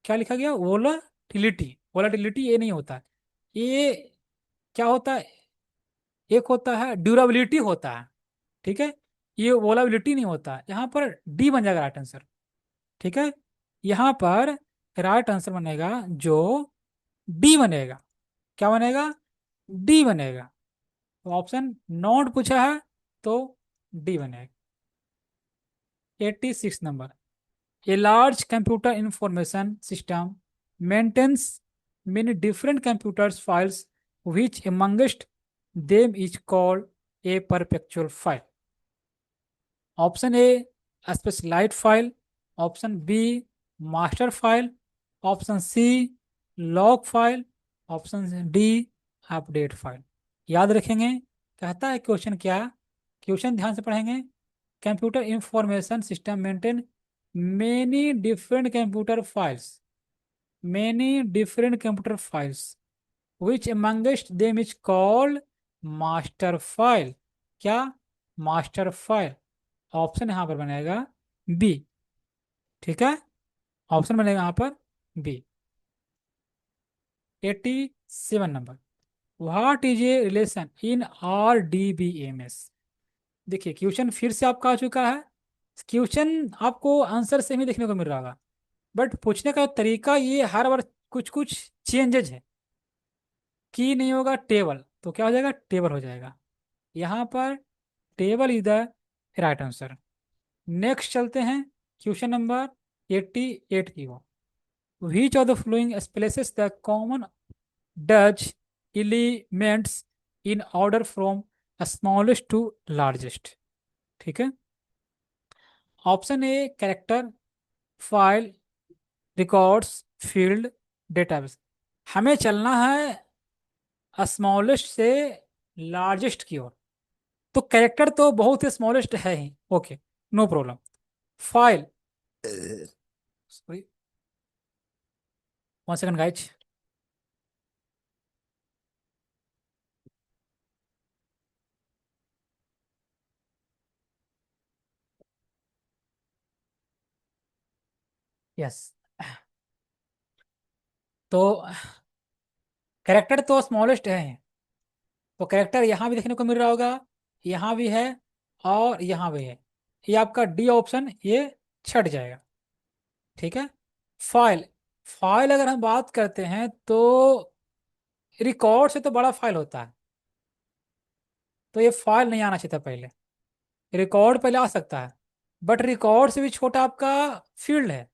क्या लिखा गया, वोलाटिलिटी, वोलाटिलिटी ये नहीं होता। ये क्या होता है, एक होता है ड्यूरेबिलिटी होता है, ठीक है। ये वोलाबिलिटी नहीं होता। यहाँ पर डी बन जाएगा राइट आंसर, ठीक है। यहाँ पर राइट आंसर बनेगा जो डी बनेगा, क्या बनेगा, डी बनेगा। तो ऑप्शन नॉट पूछा है तो डी बनेगा। 86 number, a large computer information system maintains many different computers files, which amongst them is called a perpetual file? Option A specialized file, option B master file, option C log file, option D update file. याद रखेंगे, कहता है question क्या, question ध्यान से पढ़ेंगे। Computer information system maintain many different computer files, many different computer files, which amongst them is called master file. क्या, master file. Option यहाँ पर बनेगा बी, ठीक है। ऑप्शन बनेगा यहाँ पर B. 87 number, what is a relation in RDBMS? देखिए क्वेश्चन फिर से आपका आ चुका है। क्वेश्चन आपको आंसर से ही देखने को मिल रहा होगा, बट पूछने का तरीका ये हर बार कुछ कुछ चेंजेज है। की नहीं होगा टेबल, तो क्या हो जाएगा, टेबल हो जाएगा। यहाँ पर table is the right answer. Next चलते हैं क्वेश्चन नंबर 88 की ओर। Which of the following spaces the common does elements in order from smallest to largest, ठीक है। Option A character, file, records, field, database. हमें चलना है स्मॉलेस्ट से लार्जेस्ट की ओर, तो कैरेक्टर तो बहुत ही स्मॉलेस्ट है ही, okay, no problem. File, sorry, 1 second guys. Yes, तो कैरेक्टर तो स्मॉलेस्ट है, तो कैरेक्टर यहाँ भी देखने को मिल रहा होगा, यहाँ भी है और यहाँ भी है। ये आपका डी ऑप्शन ये छट जाएगा, ठीक है। फाइल, फाइल अगर हम बात करते हैं तो रिकॉर्ड से तो बड़ा फाइल होता है, तो ये फाइल नहीं आना चाहिए था पहले। रिकॉर्ड पहले आ सकता है, बट रिकॉर्ड से भी छोटा आपका फील्ड है।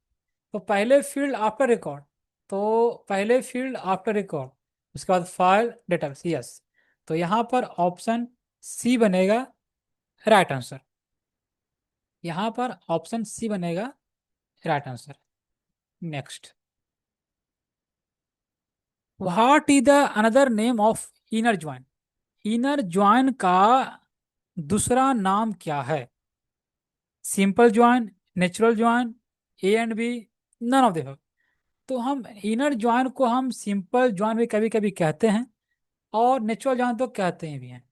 तो पहले फील्ड आफ्टर रिकॉर्ड, तो पहले फील्ड आफ्टर रिकॉर्ड, उसके बाद फाइल डेटाबेस, यस। तो यहाँ पर ऑप्शन सी बनेगा राइट आंसर। यहाँ पर ऑप्शन सी बनेगा right answer. Next, what is the another name of inner join? Inner join का दूसरा नाम क्या है? Simple join, natural join, A and B, none of the. तो हम इनर ज्वाइन को हम सिंपल ज्वाइन भी कभी कभी कहते हैं, और नेचुरल ज्वाइन तो कहते हैं भी हैं।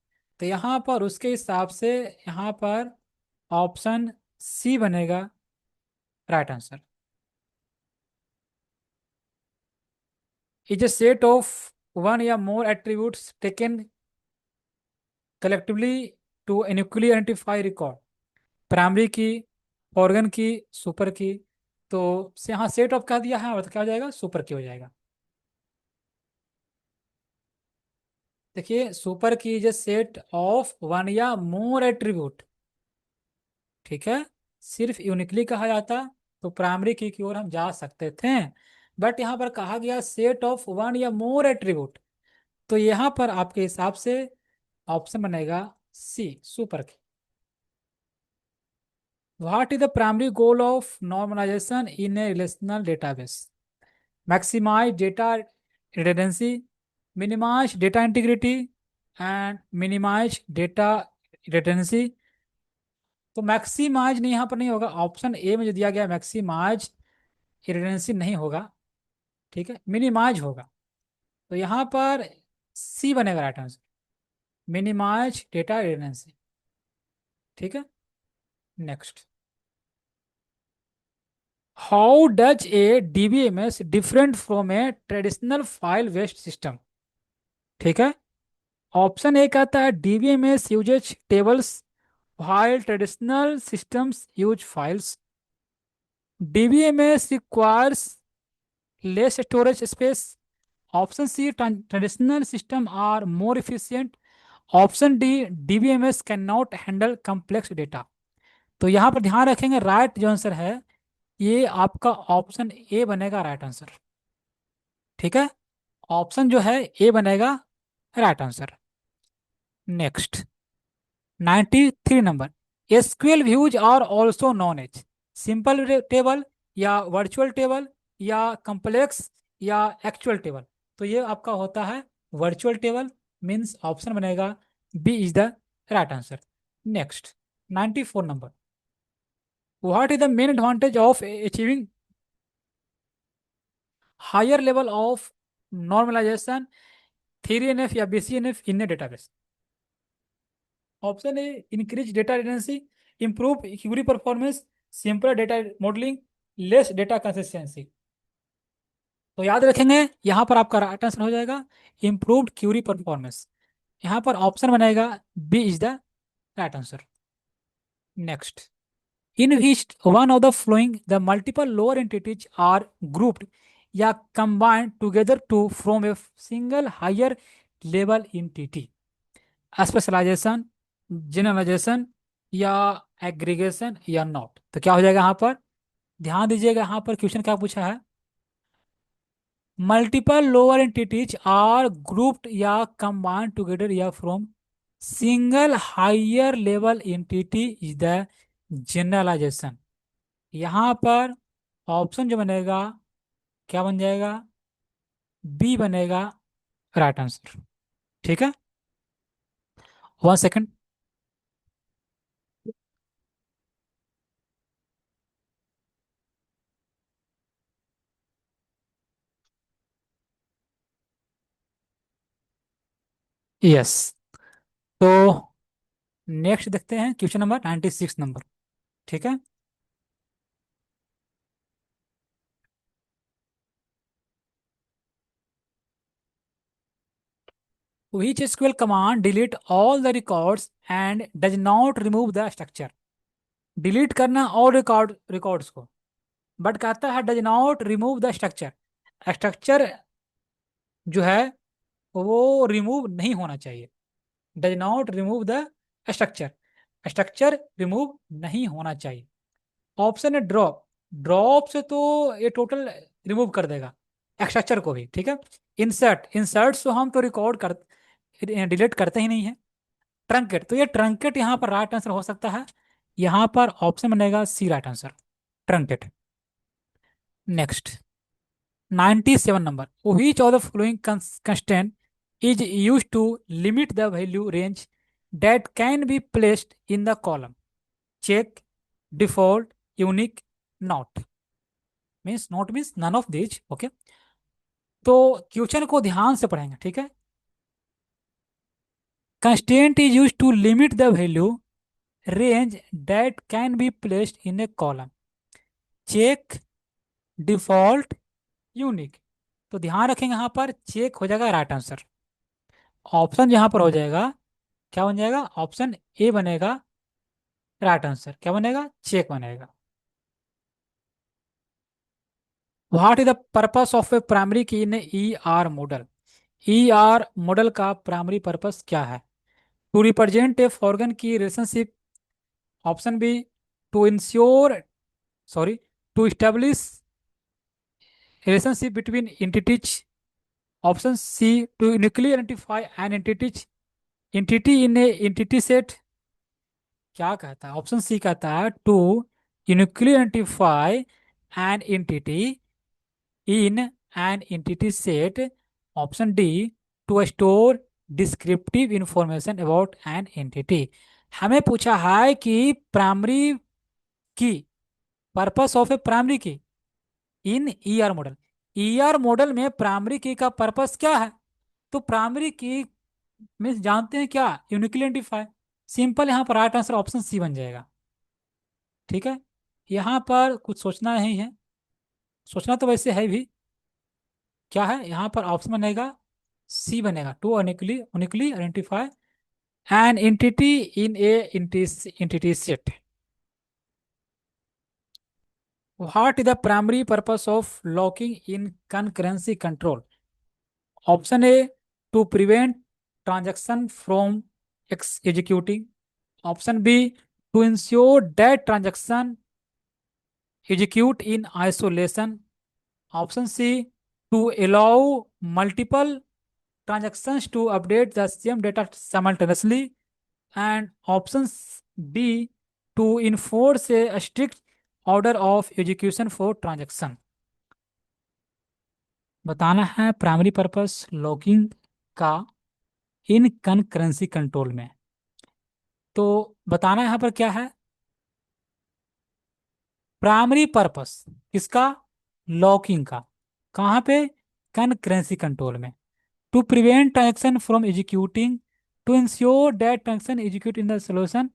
तो यहाँ पर उसके हिसाब से यहाँ पर ऑप्शन सी बनेगा right answer. Is a set of one या more attributes taken collectively to uniquely identify record। Primary key, foreign key, super key. तो से यहाँ सेट ऑफ कह दिया है, और तो क्या हो जाएगा, सुपर की हो जाएगा। देखिए, सुपर की is a set of one या मोर एट्रीब्यूट, ठीक है। सिर्फ यूनिकली कहा जाता तो प्राइमरी की ओर हम जा सकते थे, बट यहाँ पर कहा गया सेट ऑफ वन या मोर एट्रीब्यूट। तो यहाँ पर आपके हिसाब से ऑप्शन बनेगा C, super key. What is the primary goal of normalization in a relational database? Maximize data redundancy, minimize data integrity, and minimize data redundancy. तो मैक्सिमाइज नहीं, यहाँ पर नहीं होगा। ऑप्शन ए में जो दिया गया मैक्सिमाइज रिडंडेंसी नहीं होगा, ठीक है, मिनिमाइज होगा। तो यहाँ पर सी बनेगा right answer, minimize data redundancy, ठीक है। Next, how does a DBMS different from a traditional file based system? ठीक है। ऑप्शन ए कहता है DBMS uses tables while traditional systems use files। DBMS requires less storage space। Option C, traditional systems are more efficient। Option D, DBMS cannot handle complex data। तो यहाँ पर ध्यान रखेंगे, right जो आंसर है ये आपका ऑप्शन ए बनेगा राइट आंसर, ठीक है। ऑप्शन जो है ए बनेगा right answer. Next, 93 number, SQL views are also known as simple table, या वर्चुअल टेबल, या कम्प्लेक्स, या एक्चुअल टेबल। तो ये आपका होता है वर्चुअल टेबल, मीन्स ऑप्शन बनेगा B is the right answer. Next, 94 number, what is the main advantage of achieving higher level of normalization, 3NF या BCNF in a database? Option A increase data redundancy, improve query performance, simple data modelling, less data consistency. तो याद रखेंगे, यहाँ पर आपका right answer हो जाएगा improved Curie performance. यहाँ पर ऑप्शन बनेगा B is the right answer. Next, in which one of the following the multiple lower entities are grouped या combined together to from a single higher level entity? Specialization, generalization, या aggregation, या not. तो क्या हो जाएगा यहाँ पर, ध्यान दीजिएगा, यहाँ पर क्वेश्चन क्या पूछा है, multiple lower entities are grouped या कंबाइंड टुगेदर या from single higher level entity is the generalization. यहाँ पर ऑप्शन जो बनेगा क्या बन जाएगा, बी बनेगा राइट आंसर, ठीक है। 1 सेकंड। यस। तो नेक्स्ट देखते हैं क्वेश्चन नंबर 96 नंबर, ठीक है। Which SQL command delete all the records and does not remove the structure? Delete करना और रिकॉर्ड्स को, बट कहता है does not remove the structure. Structure जो है वो रिमूव नहीं होना चाहिए। Does not remove the structure, structure remove नहीं होना चाहिए। ऑप्शन है ड्रॉप, ड्रॉप से तो ये टोटल रिमूव कर देगा स्ट्रक्चर को भी, ठीक है। इंसर्ट, इंसर्ट तो हम तो रिकॉर्ड कर डिलीट करते ही नहीं है। ट्रंकेट, तो ये ट्रंकेट यहाँ पर राइट आंसर हो सकता है। यहाँ पर ऑप्शन बनेगा C right answer, truncate. Next 97 number, which of the following constraint is used to limit the value range that can be placed in the column? Check, default, unique, not, means not means none of these, okay। तो question को ध्यान से पढ़ेंगे, ठीक है। constraint is used to limit the value range that can be placed in a column, check, default, unique. तो ध्यान रखेंगे यहाँ पर चेक हो जाएगा राइट आंसर। ऑप्शन यहाँ पर हो जाएगा, क्या बन जाएगा, ऑप्शन ए बनेगा राइट आंसर। क्या बनेगा, चेक बनेगा। What is the purpose of a primary key in E are model? E R मॉडल का प्राइमरी पर्पस क्या है? To represent a foreign key relationship, option B to ensure, sorry, to establish relationship between entities, option C to uniquely identify an entities entity in a entity set, क्या कहता है, option C कहता है to uniquely identify an entity in an entity set, option D to store descriptive information about an entity. हमें पूछा है कि primary की, purpose of a primary key in E are model, E R model में primary key का purpose क्या है? तो प्राइमरी की मीन्स जानते हैं क्या, यूनिकली आइडेंटिफाई। सिंपल, यहाँ पर राइट आंसर ऑप्शन सी बन जाएगा, ठीक है। यहाँ पर कुछ सोचना नहीं है, सोचना तो वैसे है भी। क्या है यहाँ पर ऑप्शन बनेगा, सी बनेगा, to uniquely uniquely identify an entity in a entity set. What is the primary purpose of locking in concurrency control? Option A to prevent transaction from executing, option B to ensure that transaction execute in isolation, option C to allow multiple transactions to update the same data simultaneously, and option D to enforce a strict order of execution for transaction। बताना है primary purpose logging का इन concurrency control में। तो बताना यहाँ पर क्या है, प्राइमरी पर्पस किसका, लॉकिंग का, कहाँ पे, कनकरेंसी कंट्रोल में। To prevent transaction from executing, to ensure that transaction execute in the solution,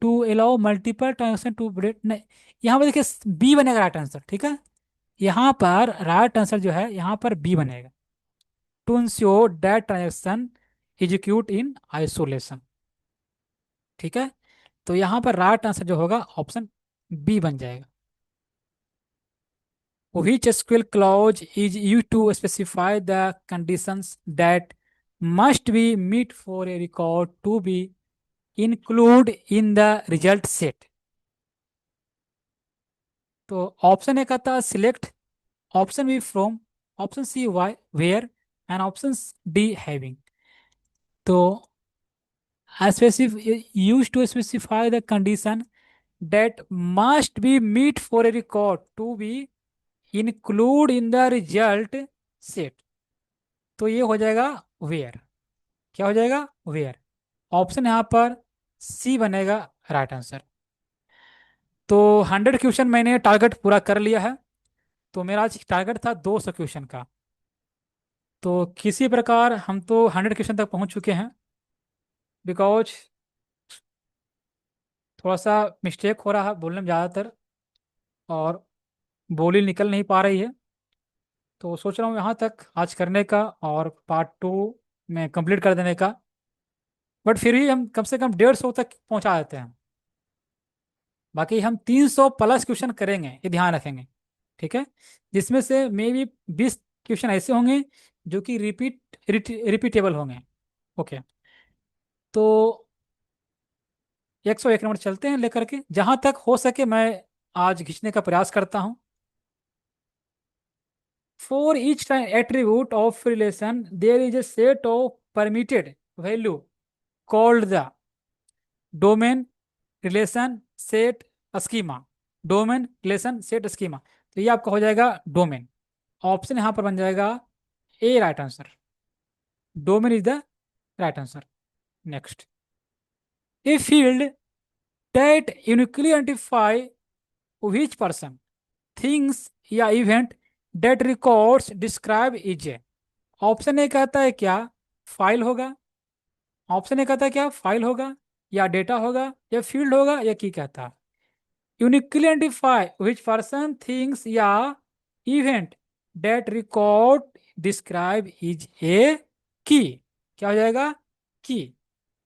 to allow multiple transaction to break, नहीं, यहाँ पर देखिए बी बनेगा राइट आंसर, ठीक है। यहाँ पर राइट आंसर जो है यहाँ पर बी बनेगा, to ensure that transaction execute in isolation, ठीक है। तो यहाँ पर राइट आंसर जो होगा ऑप्शन बी बन जाएगा। Which SQL clause is used to specify the conditions that must be met for a record to be included in the result set? तो ऑप्शन ए कहता है select, option B from, option C why where, and option D having. तो used to specify the condition that must be met for a record to be included in the result set, तो ये हो जाएगा where. क्या हो जाएगा, where. Option यहाँ पर सी बनेगा राइट आंसर। तो 100 क्वेश्चन मैंने टारगेट पूरा कर लिया है। तो मेरा आज टारगेट था 200 क्वेश्चन का। तो किसी प्रकार हम तो 100 क्वेश्चन तक पहुंच चुके हैं, बिकॉज थोड़ा सा मिस्टेक हो रहा है बोलने में ज़्यादातर, और बोली निकल नहीं पा रही है। तो सोच रहा हूँ यहाँ तक आज करने का और पार्ट 2 में कंप्लीट कर देने का। बट फिर भी हम कम से कम 150 तक पहुँचा देते हैं। बाकी हम 300 प्लस क्वेश्चन करेंगे, ये ध्यान रखेंगे, ठीक है, जिसमें से मे बी 20 क्वेश्चन ऐसे होंगे जो कि रिपीटेबल होंगे। ओके, तो 101 नंबर चलते हैं लेकर के, जहां तक हो सके मैं आज खींचने का प्रयास करता हूं। For each attribute of relation, there is a set of permitted value called the domain relation set schema। Domain relation set schema, तो ये आपका हो जाएगा डोमेन। ऑप्शन यहां पर बन जाएगा A right answer. Domain is the right answer. Next, a field that uniquely identify which person, things या event that records describe is A. Option A कहता है क्या फाइल होगा, ऑप्शन ए कहता है क्या फाइल होगा या डेटा होगा या फील्ड होगा या की कहता है। Uniquely identify which person things या event that record describe is a key, क्या हो जाएगा की।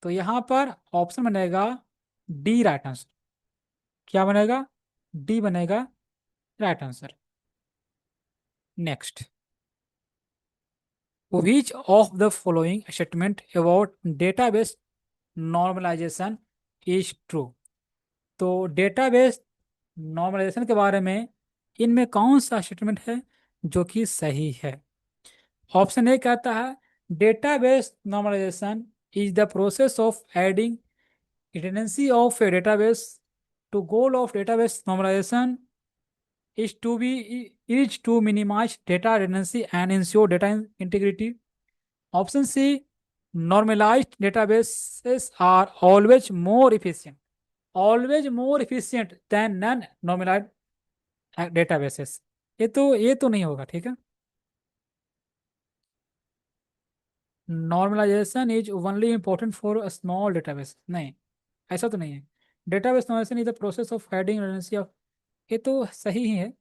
तो यहां पर ऑप्शन बनेगा डी राइट आंसर। क्या बनेगा, डी बनेगा right answer. Next, which of the following statement about database normalization is true। तो डेटाबेस नॉर्मलाइजेशन के बारे में इनमें कौन सा स्टेटमेंट है जो कि सही है। ऑप्शन ए कहता है database normalization is the process of adding redundancy of a database to goal of database normalization is to minimize data redundancy and ensure data integrity। Option C, normalized databases are always more efficient than non-normalized databases। ये तो नहीं होगा, ठीक है। Normalization is only important for small database, नहीं, ऐसा तो नहीं है। Database normalization is the process of adding redundancy of, ये तो सही ही है,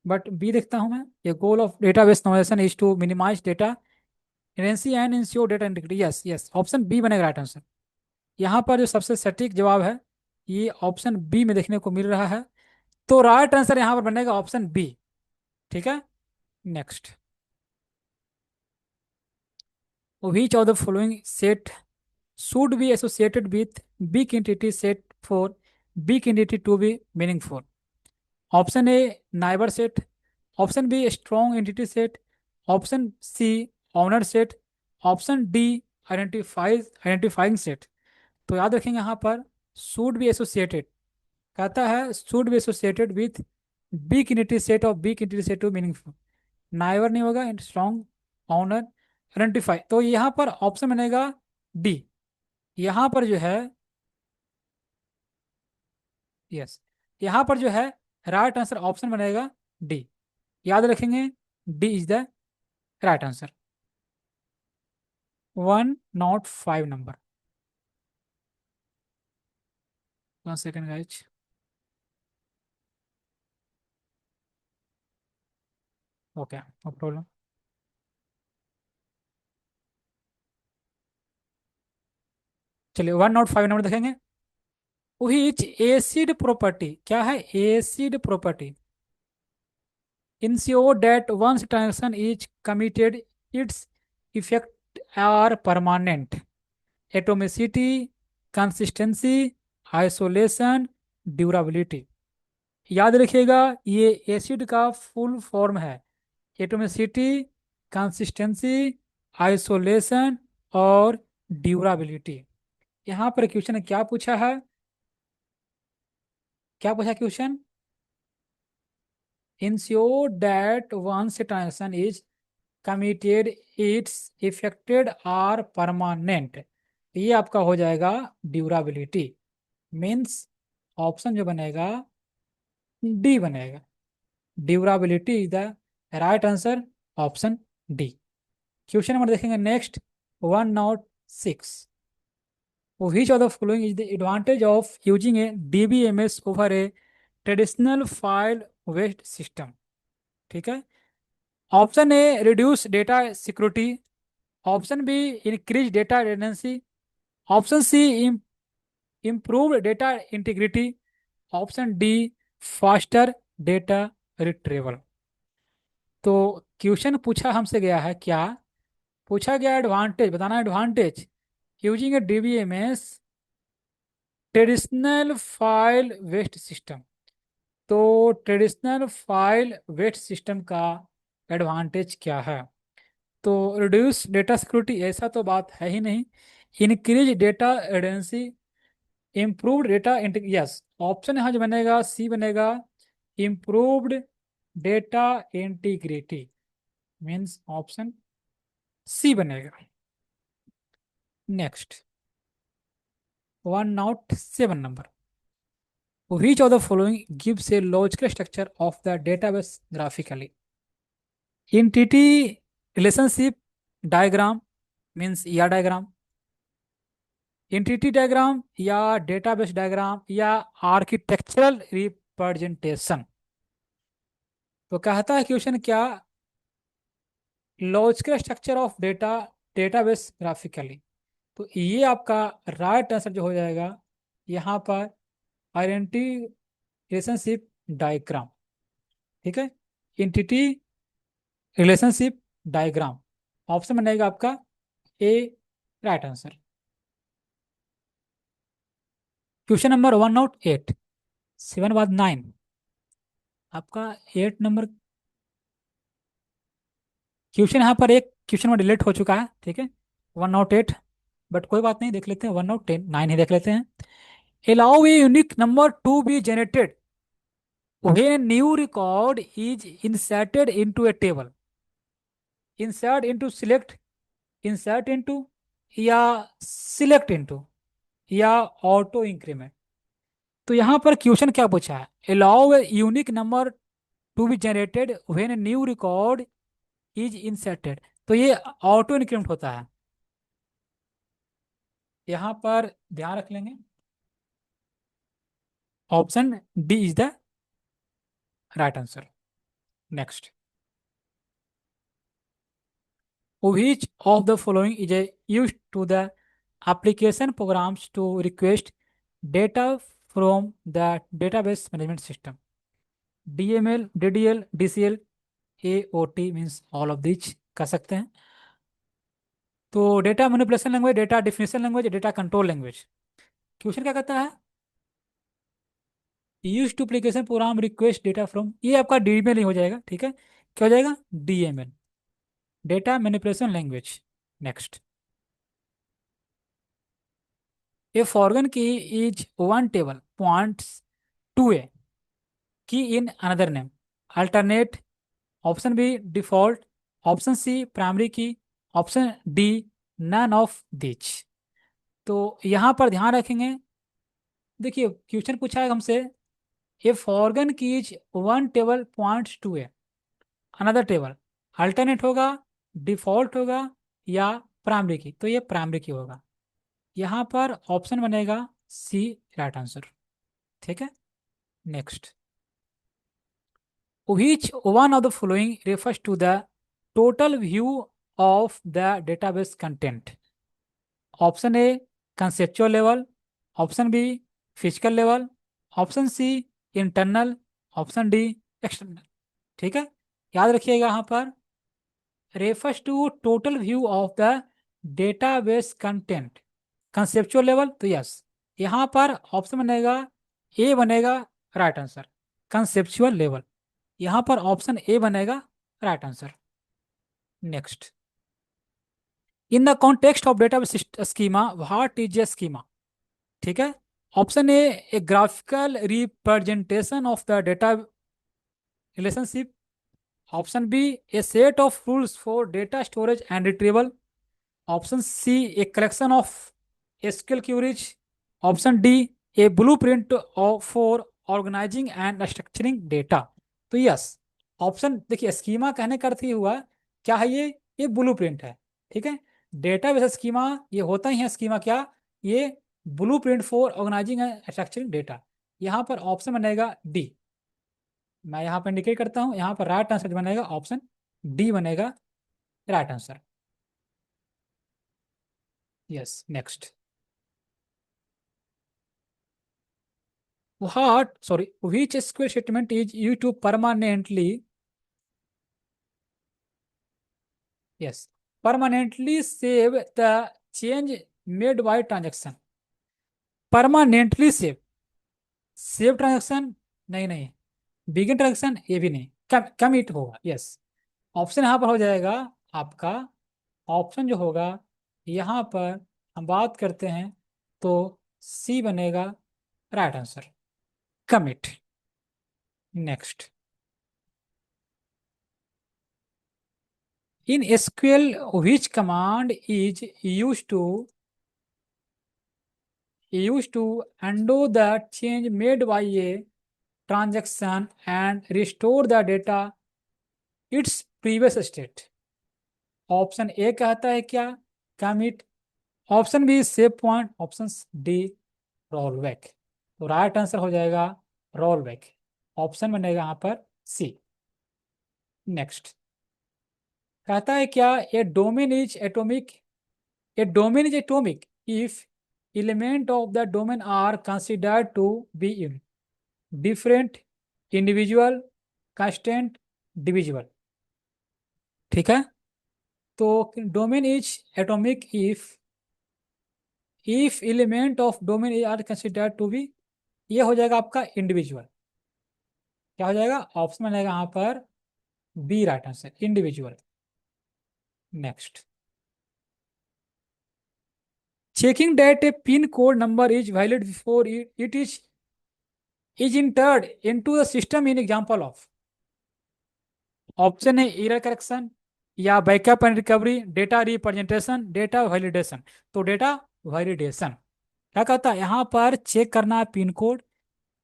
बट बी देखता हूं मैं। ये goal of database normalization is to minimize data redundancy and ensure data integrity. Yes yes, option B बनेगा राइट आंसर। यहाँ पर जो सबसे सटीक जवाब है ये ऑप्शन बी में देखने को मिल रहा है, तो राइट आंसर यहाँ पर बनेगा ऑप्शन बी। ठीक है, next, which of the following set should be associated with big entity set for big entity to be meaningful। Option A neighbour set, option B strong entity set, option C owner set, option D identifying set. तो याद रखेंगे यहाँ पर should be associated, कहता है should be associated with big unity set of big unity set to meaningful. Neither नहीं होगा, strong, honour, identify. तो यहाँ पर ऑप्शन बनेगा डी। यहाँ पर जो है, यस, यहाँ पर जो है राइट आंसर ऑप्शन बनेगा डी। याद रखेंगे D is the right answer. 105 number. 1 second guys. Okay, no problem. चलिए 105 नंबर देखेंगे। विच एसिड प्रॉपर्टी, क्या है ACID property, ensure that once transaction is committed its effect are permanent। Atomicity, consistency, isolation, durability. याद रखिएगा ये acid का full form है। Atomicity, consistency, isolation और ड्यूराबिलिटी। यहाँ पर क्वेश्चन क्या पूछा है, क्या पूछा question, ensure that once transaction is committed its effected are permanent. ये आपका हो जाएगा ड्यूराबिलिटी, मीन्स ऑप्शन जो बनेगा डी बनेगा। Durability is the right answer, option D. Question number देखेंगे next, 106। Which of the following is the advantage of using a DBMS over a traditional file based system। ठीक है, option A reduce data security, option B increase data redundancy, option C improve data integrity, option D faster data retrieval. तो question पूछा हमसे गया है क्या, पूछा गया एडवांटेज, बताना advantage using a DBMS traditional file based system. तो ट्रेडिशनल फाइल वेस्ट सिस्टम का एडवांटेज क्या है? तो रिड्यूस डेटा सिक्योरिटी, ऐसा तो बात है ही नहीं। इंक्रीज डेटा एडेंसी, इम्प्रूव्ड डेटा, यस, ऑप्शन यहाँ जो बनेगा सी बनेगा, improved data integrity, means option C बनेगा। Next 107 number, which of the following gives a logical structure of the database graphically? Entity relationship diagram, means ER diagram, entity diagram या database diagram या architectural representation। तो कहता है question क्या, logical structure of data database graphically. तो ये आपका right answer जो हो जाएगा यहाँ पर आइडेंटिटी रिलेशनशिप डायग्राम। ठीक है, एंटिटी रिलेशनशिप डायग्राम, ऑप्शन बनेगा आपका ए, राइट आंसर। क्वेश्चन नंबर 108, 7 बाद 9, आपका 8 नंबर क्वेश्चन, यहाँ पर एक क्वेश्चन में डिलीट हो चुका है, ठीक है, 108, बट कोई बात नहीं, देख लेते हैं 109 9 ही देख लेते हैं। Allow a unique number to be generated when new record is inserted into a table। insert into, select, insert into या select into या ऑटो इंक्रीमेंट। तो यहाँ पर क्वेश्चन क्या पूछा है, allow a unique number to be generated when new record is inserted. तो ये ऑटो इंक्रीमेंट होता है, यहाँ पर ध्यान रख लेंगे, option D is the right answer. Next, which of the following is used to the application programs to request data from the database management system? DML, DDL, DCL, AOT, means all of which कह सकते हैं। तो data manipulation language, data definition language, data control language. Question क्या कहता है, use to application program request data from, ये आपका DML ही हो जाएगा, ठीक है, क्या हो जाएगा, DML, data manipulation language. Next, a foreign key is one table points to a key in another name, alternate, option B default, option C primary key, option D none of which. तो यहाँ पर ध्यान रखेंगे, देखिए question पूछा है हमसे, a foreign keys one table points to a another table, alternate होगा, डिफॉल्ट होगा या प्राइमरी की, तो ये प्राइमरी की होगा, यहाँ पर ऑप्शन बनेगा सी, राइट आंसर। ठीक है, next, which one of the following refers to the total view of the database content? Option A conceptual level, option B physical level, option C internal, option D external. ठीक है, याद रखिएगा यहाँ पर refers to total view of the database content, conceptual level, तो yes, यहाँ पर option बनेगा ए बनेगा राइट आंसर, कंसेप्चुअल लेवल, यहाँ पर ऑप्शन ए बनेगा right answer. Next, in the context of database schema what is a schema? ठीक है, option A graphical representation of the data relationship, option B a set of rules for data storage and retrieval, option C a collection of SQL queries, option D a blueprint for organizing and structuring data. तो yes, option देखिए, schema कहने का अर्थ ये हुआ, क्या है ये blueprint है, ठीक है, डेटाबेस स्कीमा ये होता ही है, स्कीमा क्या, ये blueprint for organizing and structuring data. यहाँ पर ऑप्शन बनेगा डी, मैं यहाँ पर इंडिकेट करता हूँ, यहाँ पर राइट आंसर बनेगा ऑप्शन डी बनेगा right answer. Yes, next which SQL statement is used to permanently, yes, permanently save the change made by transaction? Permanently save transaction, नहीं नहीं, बिगिन ट्रांजेक्शन ये भी नहीं, कमिट होगा, यस। ऑप्शन यहाँ पर हो जाएगा आपका, ऑप्शन जो होगा यहाँ पर हम बात करते हैं तो सी बनेगा right answer, commit. Next, in SQL which command is used to undo the change made by a transaction and restore the data its previous state? Option A कहता है क्या, commit, option B save point, option D roll back. तो right answer हो जाएगा roll back, option बनेगा यहाँ पर सी। Next, कहता है क्या, a domain is atomic if element of the domain are considered to be in different, individual, constant, divisible। ठीक है, तो domain is atomic if element of domain are considered to be, ये हो जाएगा आपका इंडिविजुअल। क्या हो जाएगा, ऑप्शन बनेगा यहाँ पर B right answer, individual. Next, checking that a pin code number is valid before it is entered into the system in example of. Option है एरर करेक्शन, या backup and recovery, data representation, data validation. तो data validation क्या कहता है, यहाँ पर check करना है pin code,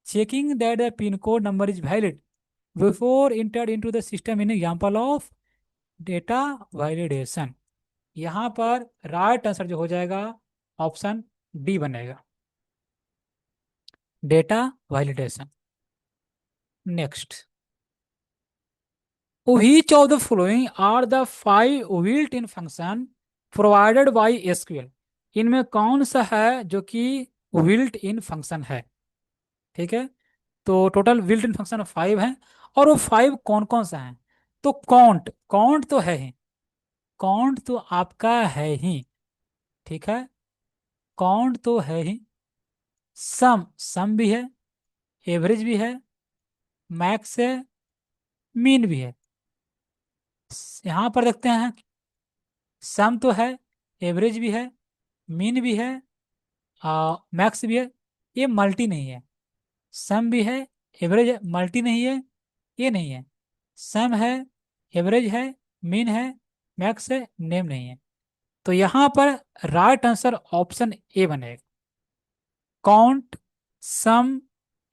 checking that the pin code number is valid before entered into the system in example of data validation. यहाँ पर राइट आंसर जो हो जाएगा ऑप्शन डी बनेगा, data validation. Next, which of the following are the 5 built-in function provided by SQL? इनमें कौन सा है जो कि बिल्ट इन फंक्शन है? ठीक है, तो टोटल बिल्ट इन फंक्शन 5 है, और वो 5 कौन कौन सा है? तो काउंट, काउंट तो है ही, काउंट तो आपका है ही, ठीक है, काउंट तो है ही, सम, सम भी है, एवरेज भी है, मैक्स है, मीन भी है। यहाँ पर देखते हैं, सम तो है, एवरेज भी है, मीन भी है, मैक्स भी है, ये मल्टी नहीं है। सम भी है, एवरेज है, मल्टी नहीं है, ये नहीं है। सम है, एवरेज है, मीन है, मैक्स है, नेम नहीं है। तो यहाँ पर राइट आंसर ऑप्शन ए बनेगा, count, sum,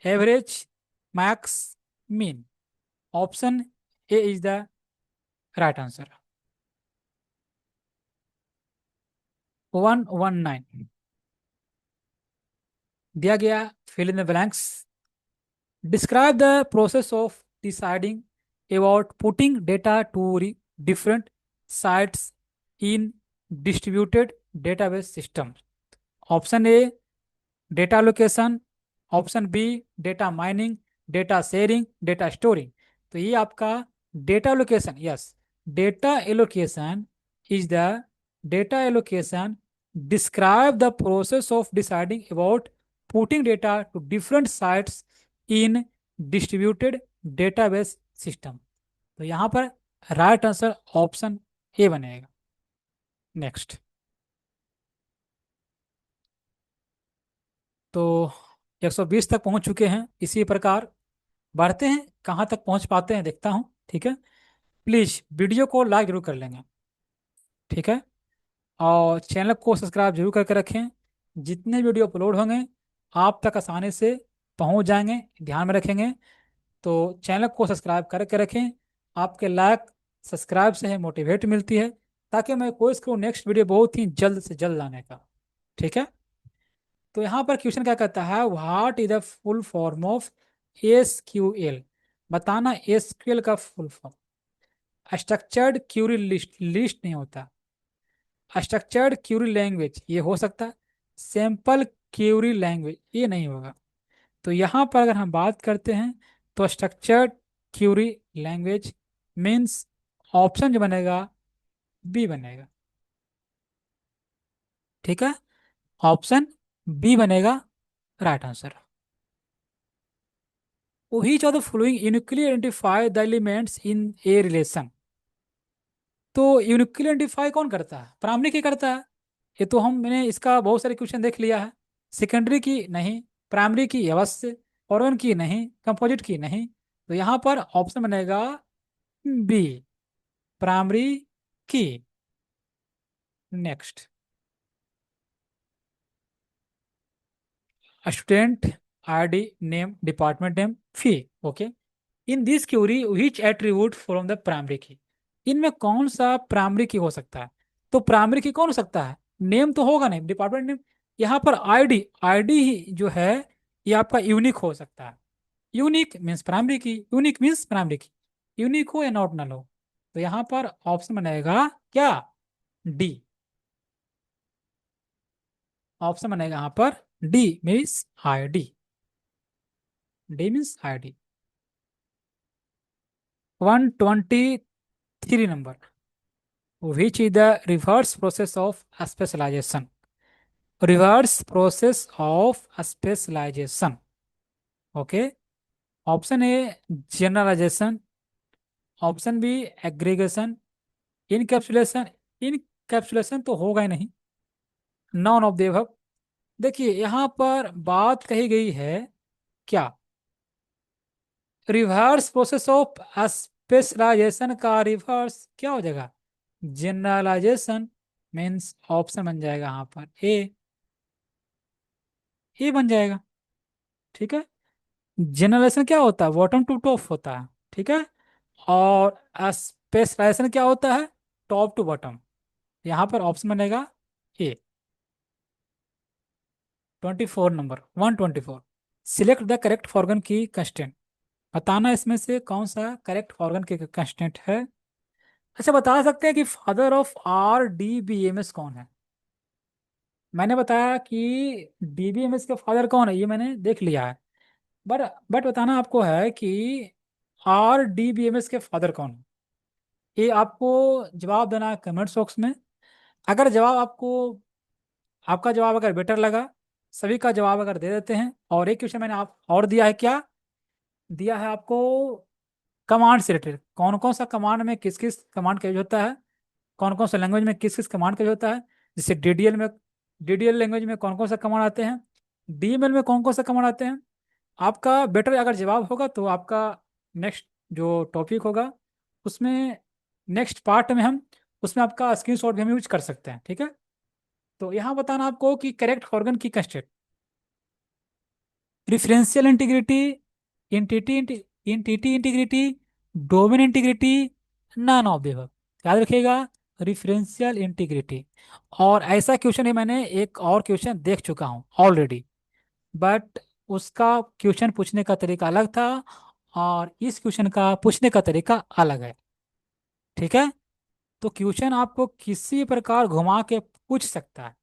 average, max, mean. Option A is the right answer. 119 दिया गया, fill in the blanks. Describe the process of deciding about putting data to different sites in distributed database system. Option A, data allocation, option B data mining, data sharing, data storing. तो ये आपका data allocation, yes, data allocation is the data allocation describe the process of deciding about putting data to different sites in distributed database system. तो यहाँ पर right answer option A बनेगा। Next, तो 120 तक पहुंच चुके हैं, इसी प्रकार बढ़ते हैं, कहाँ तक पहुंच पाते हैं देखता हूँ, ठीक है। प्लीज़ वीडियो को लाइक जरूर कर लेंगे, ठीक है, और चैनल को सब्सक्राइब जरूर करके रखें। जितने वीडियो अपलोड होंगे आप तक आसानी से पहुंच जाएंगे, ध्यान में रखेंगे। तो चैनल को सब्सक्राइब करके रखें, आपके लाइक सब्सक्राइब से है मोटिवेट मिलती है, ताकि मैं कोशिश करूँ नेक्स्ट वीडियो बहुत ही जल्द से जल्द लाने का, ठीक है। तो यहाँ पर क्वेश्चन क्या कहता है, what is the full form of SQL? बताना एसक्यूएल का full form. Structured query list, list नहीं होता। स्ट्रक्चर्ड क्यूरी लैंग्वेज ये हो सकता है, सैंपल क्यूरी लैंग्वेज ये नहीं होगा। तो यहाँ पर अगर हम बात करते हैं तो structured Curie language means option जो बनेगा बी बनेगा। ठीक है, ऑप्शन बी बनेगा right answer. Which of the following uniquely identify the elements in a relation? तो यूनिकली आइडेंटिफाई कौन करता है? प्राइमरी की करता है। ये तो हमने इसका बहुत सारे क्वेश्चन देख लिया है। सेकेंडरी की नहीं, प्राइमरी की अवश्य, ऑर्गन की नहीं, कंपोजिट की नहीं। तो यहाँ पर ऑप्शन बनेगा B, primary key. Next, student ID name department name fee. Okay, in this query which attribute from the primary key, इनमें कौन सा प्राइमरी की हो सकता है? तो प्राइमरी की कौन हो सकता है? नेम तो होगा नहीं, डिपार्टमेंट नेम। यहाँ पर आईडी, आईडी ही जो है ये आपका यूनिक हो सकता है। यूनिक मीन्स प्राइमरी की, यूनिक मीन्स प्राइमरी की, यूनिक हो या नॉट नल हो। तो यहाँ पर ऑप्शन बनेगा क्या? डी। ऑप्शन बनेगा यहाँ पर D means ID. D means ID. 123 number, which is the reverse process of specialization? Reverse process of specialization. Okay, option A generalization, option B aggregation, encapsulation. Encapsulation तो होगा ही नहीं, नॉन ऑफ द अबव। देखिए यहाँ पर बात कही गई है क्या? रिवर्स प्रोसेस ऑफ स्पेशलाइजेशन का रिवर्स क्या हो जाएगा? जनरलाइजेशन। मीन्स ऑप्शन बन जाएगा यहाँ पर ए बन जाएगा। ठीक है, जनरलाइजेशन क्या होता है? बॉटम टू टॉप होता है। ठीक है, और स्पेशलाइजेशन क्या होता है? Top to bottom. यहाँ पर ऑप्शन बनेगा A. 24 number, 124, select the correct organ key constant. बताना इसमें से कौन सा करेक्ट ऑर्गन की कंस्टेंट है। अच्छा, बता सकते हैं कि father of R D B M S कौन है? मैंने बताया कि डीबीएमएस के फादर कौन है, ये मैंने देख लिया है। बट बताना आपको है कि आर डीबीएमएस के फादर कौन है। ये आपको जवाब देना है कमेंट बॉक्स में। अगर जवाब आपको, आपका जवाब अगर बेटर लगा, सभी का जवाब अगर दे देते हैं। और एक क्वेश्चन मैंने आप और दिया है, क्या दिया है आपको? कमांड से रिलेटेड, कौन कौन सा कमांड में किस किस कमांड का यूज होता है, कौन कौन सा लैंग्वेज में किस किस कमांड का यूज होता है। जैसे डीडीएल में, डीडीएल लैंग्वेज में कौन कौन सा कमांड आते हैं, डीएमएल में कौन कौन सा कमांड आते हैं। आपका बेटर अगर जवाब होगा तो आपका नेक्स्ट जो टॉपिक होगा उसमें, नेक्स्ट पार्ट में हम उसमें आपका स्क्रीनशॉट भी हम यूज कर सकते हैं। ठीक है, तो यहाँ बताना आपको कि correct organ key constraint, referential integrity, entity entity integrity, domain integrity, none of the above. याद रखिएगा, रिफरेंशियल इंटीग्रिटी। और ऐसा क्वेश्चन है, मैंने एक और क्वेश्चन देख चुका हूँ ऑलरेडी, बट उसका क्वेश्चन पूछने का तरीका अलग था और इस क्वेश्चन का पूछने का तरीका अलग है। ठीक है, तो क्वेश्चन आपको किसी प्रकार घुमा के पूछ सकता है।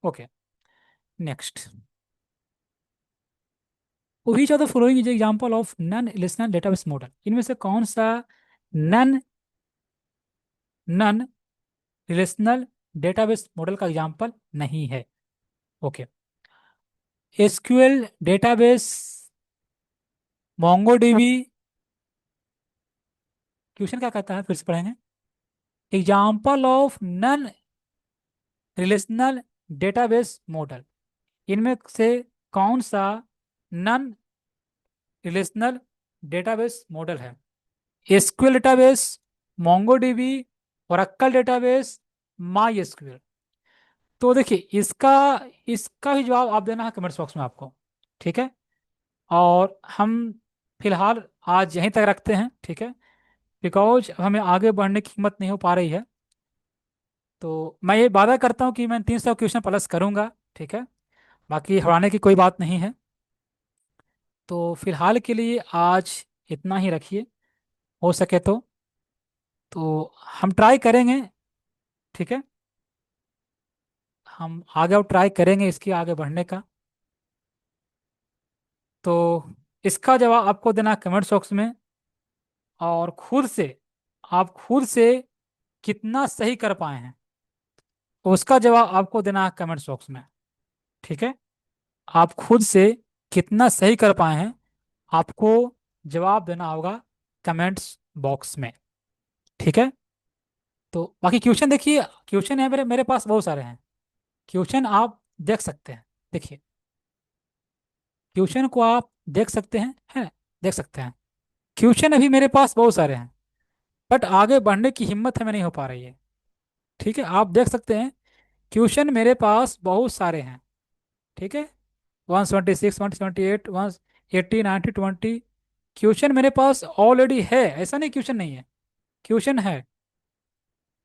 Okay, next, which of the following is example of non relational database model? इनमें से कौन सा non non relational database model का एग्जांपल नहीं है? Okay, SQL database, MongoDB. Question क्या कहता है, फिर से पढ़ेंगे। Example of non relational database model, इनमें से कौन सा नॉन रिलेशनल डेटाबेस मॉडल है? SQL database, MongoDB, Oracle database, my SQL. तो देखिए इसका इसका भी जवाब आप देना है कमेंट बॉक्स में आपको। ठीक है, और हम फिलहाल आज यहीं तक रखते हैं। ठीक है, बिकॉज हमें आगे बढ़ने की हिम्मत नहीं हो पा रही है। तो मैं ये वादा करता हूँ कि मैं 300 क्वेश्चन प्लस करूंगा। ठीक है, बाकी हराने की कोई बात नहीं है। तो फिलहाल के लिए आज इतना ही रखिए, हो सके तो हम ट्राई करेंगे। ठीक है, हम आगे और ट्राई करेंगे इसके आगे बढ़ने का। तो इसका जवाब आपको देना कमेंट बॉक्स में, और खुद से आप खुद से कितना सही कर पाए हैं उसका जवाब आपको देना है कमेंट बॉक्स में। ठीक है, आप खुद से कितना सही कर पाए हैं आपको जवाब देना होगा कमेंट्स बॉक्स में। ठीक है, तो बाकी क्वेश्चन देखिए, क्वेश्चन है मेरे मेरे पास बहुत सारे हैं। क्वेश्चन आप देख सकते हैं, देखिए क्वेश्चन को आप देख सकते हैं, है देख सकते हैं। क्वेश्चन अभी मेरे पास बहुत सारे हैं, बट आगे बढ़ने की हिम्मत हमें नहीं हो पा रही है। ठीक है, आप देख सकते हैं क्वेश्चन मेरे पास बहुत सारे हैं। ठीक है, 126, 128, 180, 90, 20 क्वेश्चन मेरे पास ऑलरेडी है, ऐसा नहीं क्वेश्चन नहीं है, क्वेश्चन है।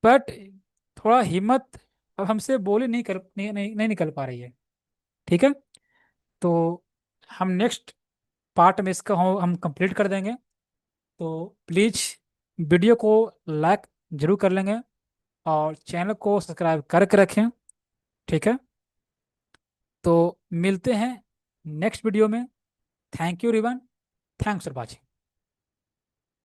बट थोड़ा हिम्मत अब हमसे बोली नहीं कर नहीं निकल पा रही है। ठीक है, तो हम नेक्स्ट पार्ट में इसका हम कंप्लीट कर देंगे। तो प्लीज़ वीडियो को लाइक जरूर कर लेंगे, और चैनल को सब्सक्राइब करके रखें। ठीक है, तो मिलते हैं नेक्स्ट वीडियो में। थैंक यू रिवन, थैंक्स फॉर वॉचिंग।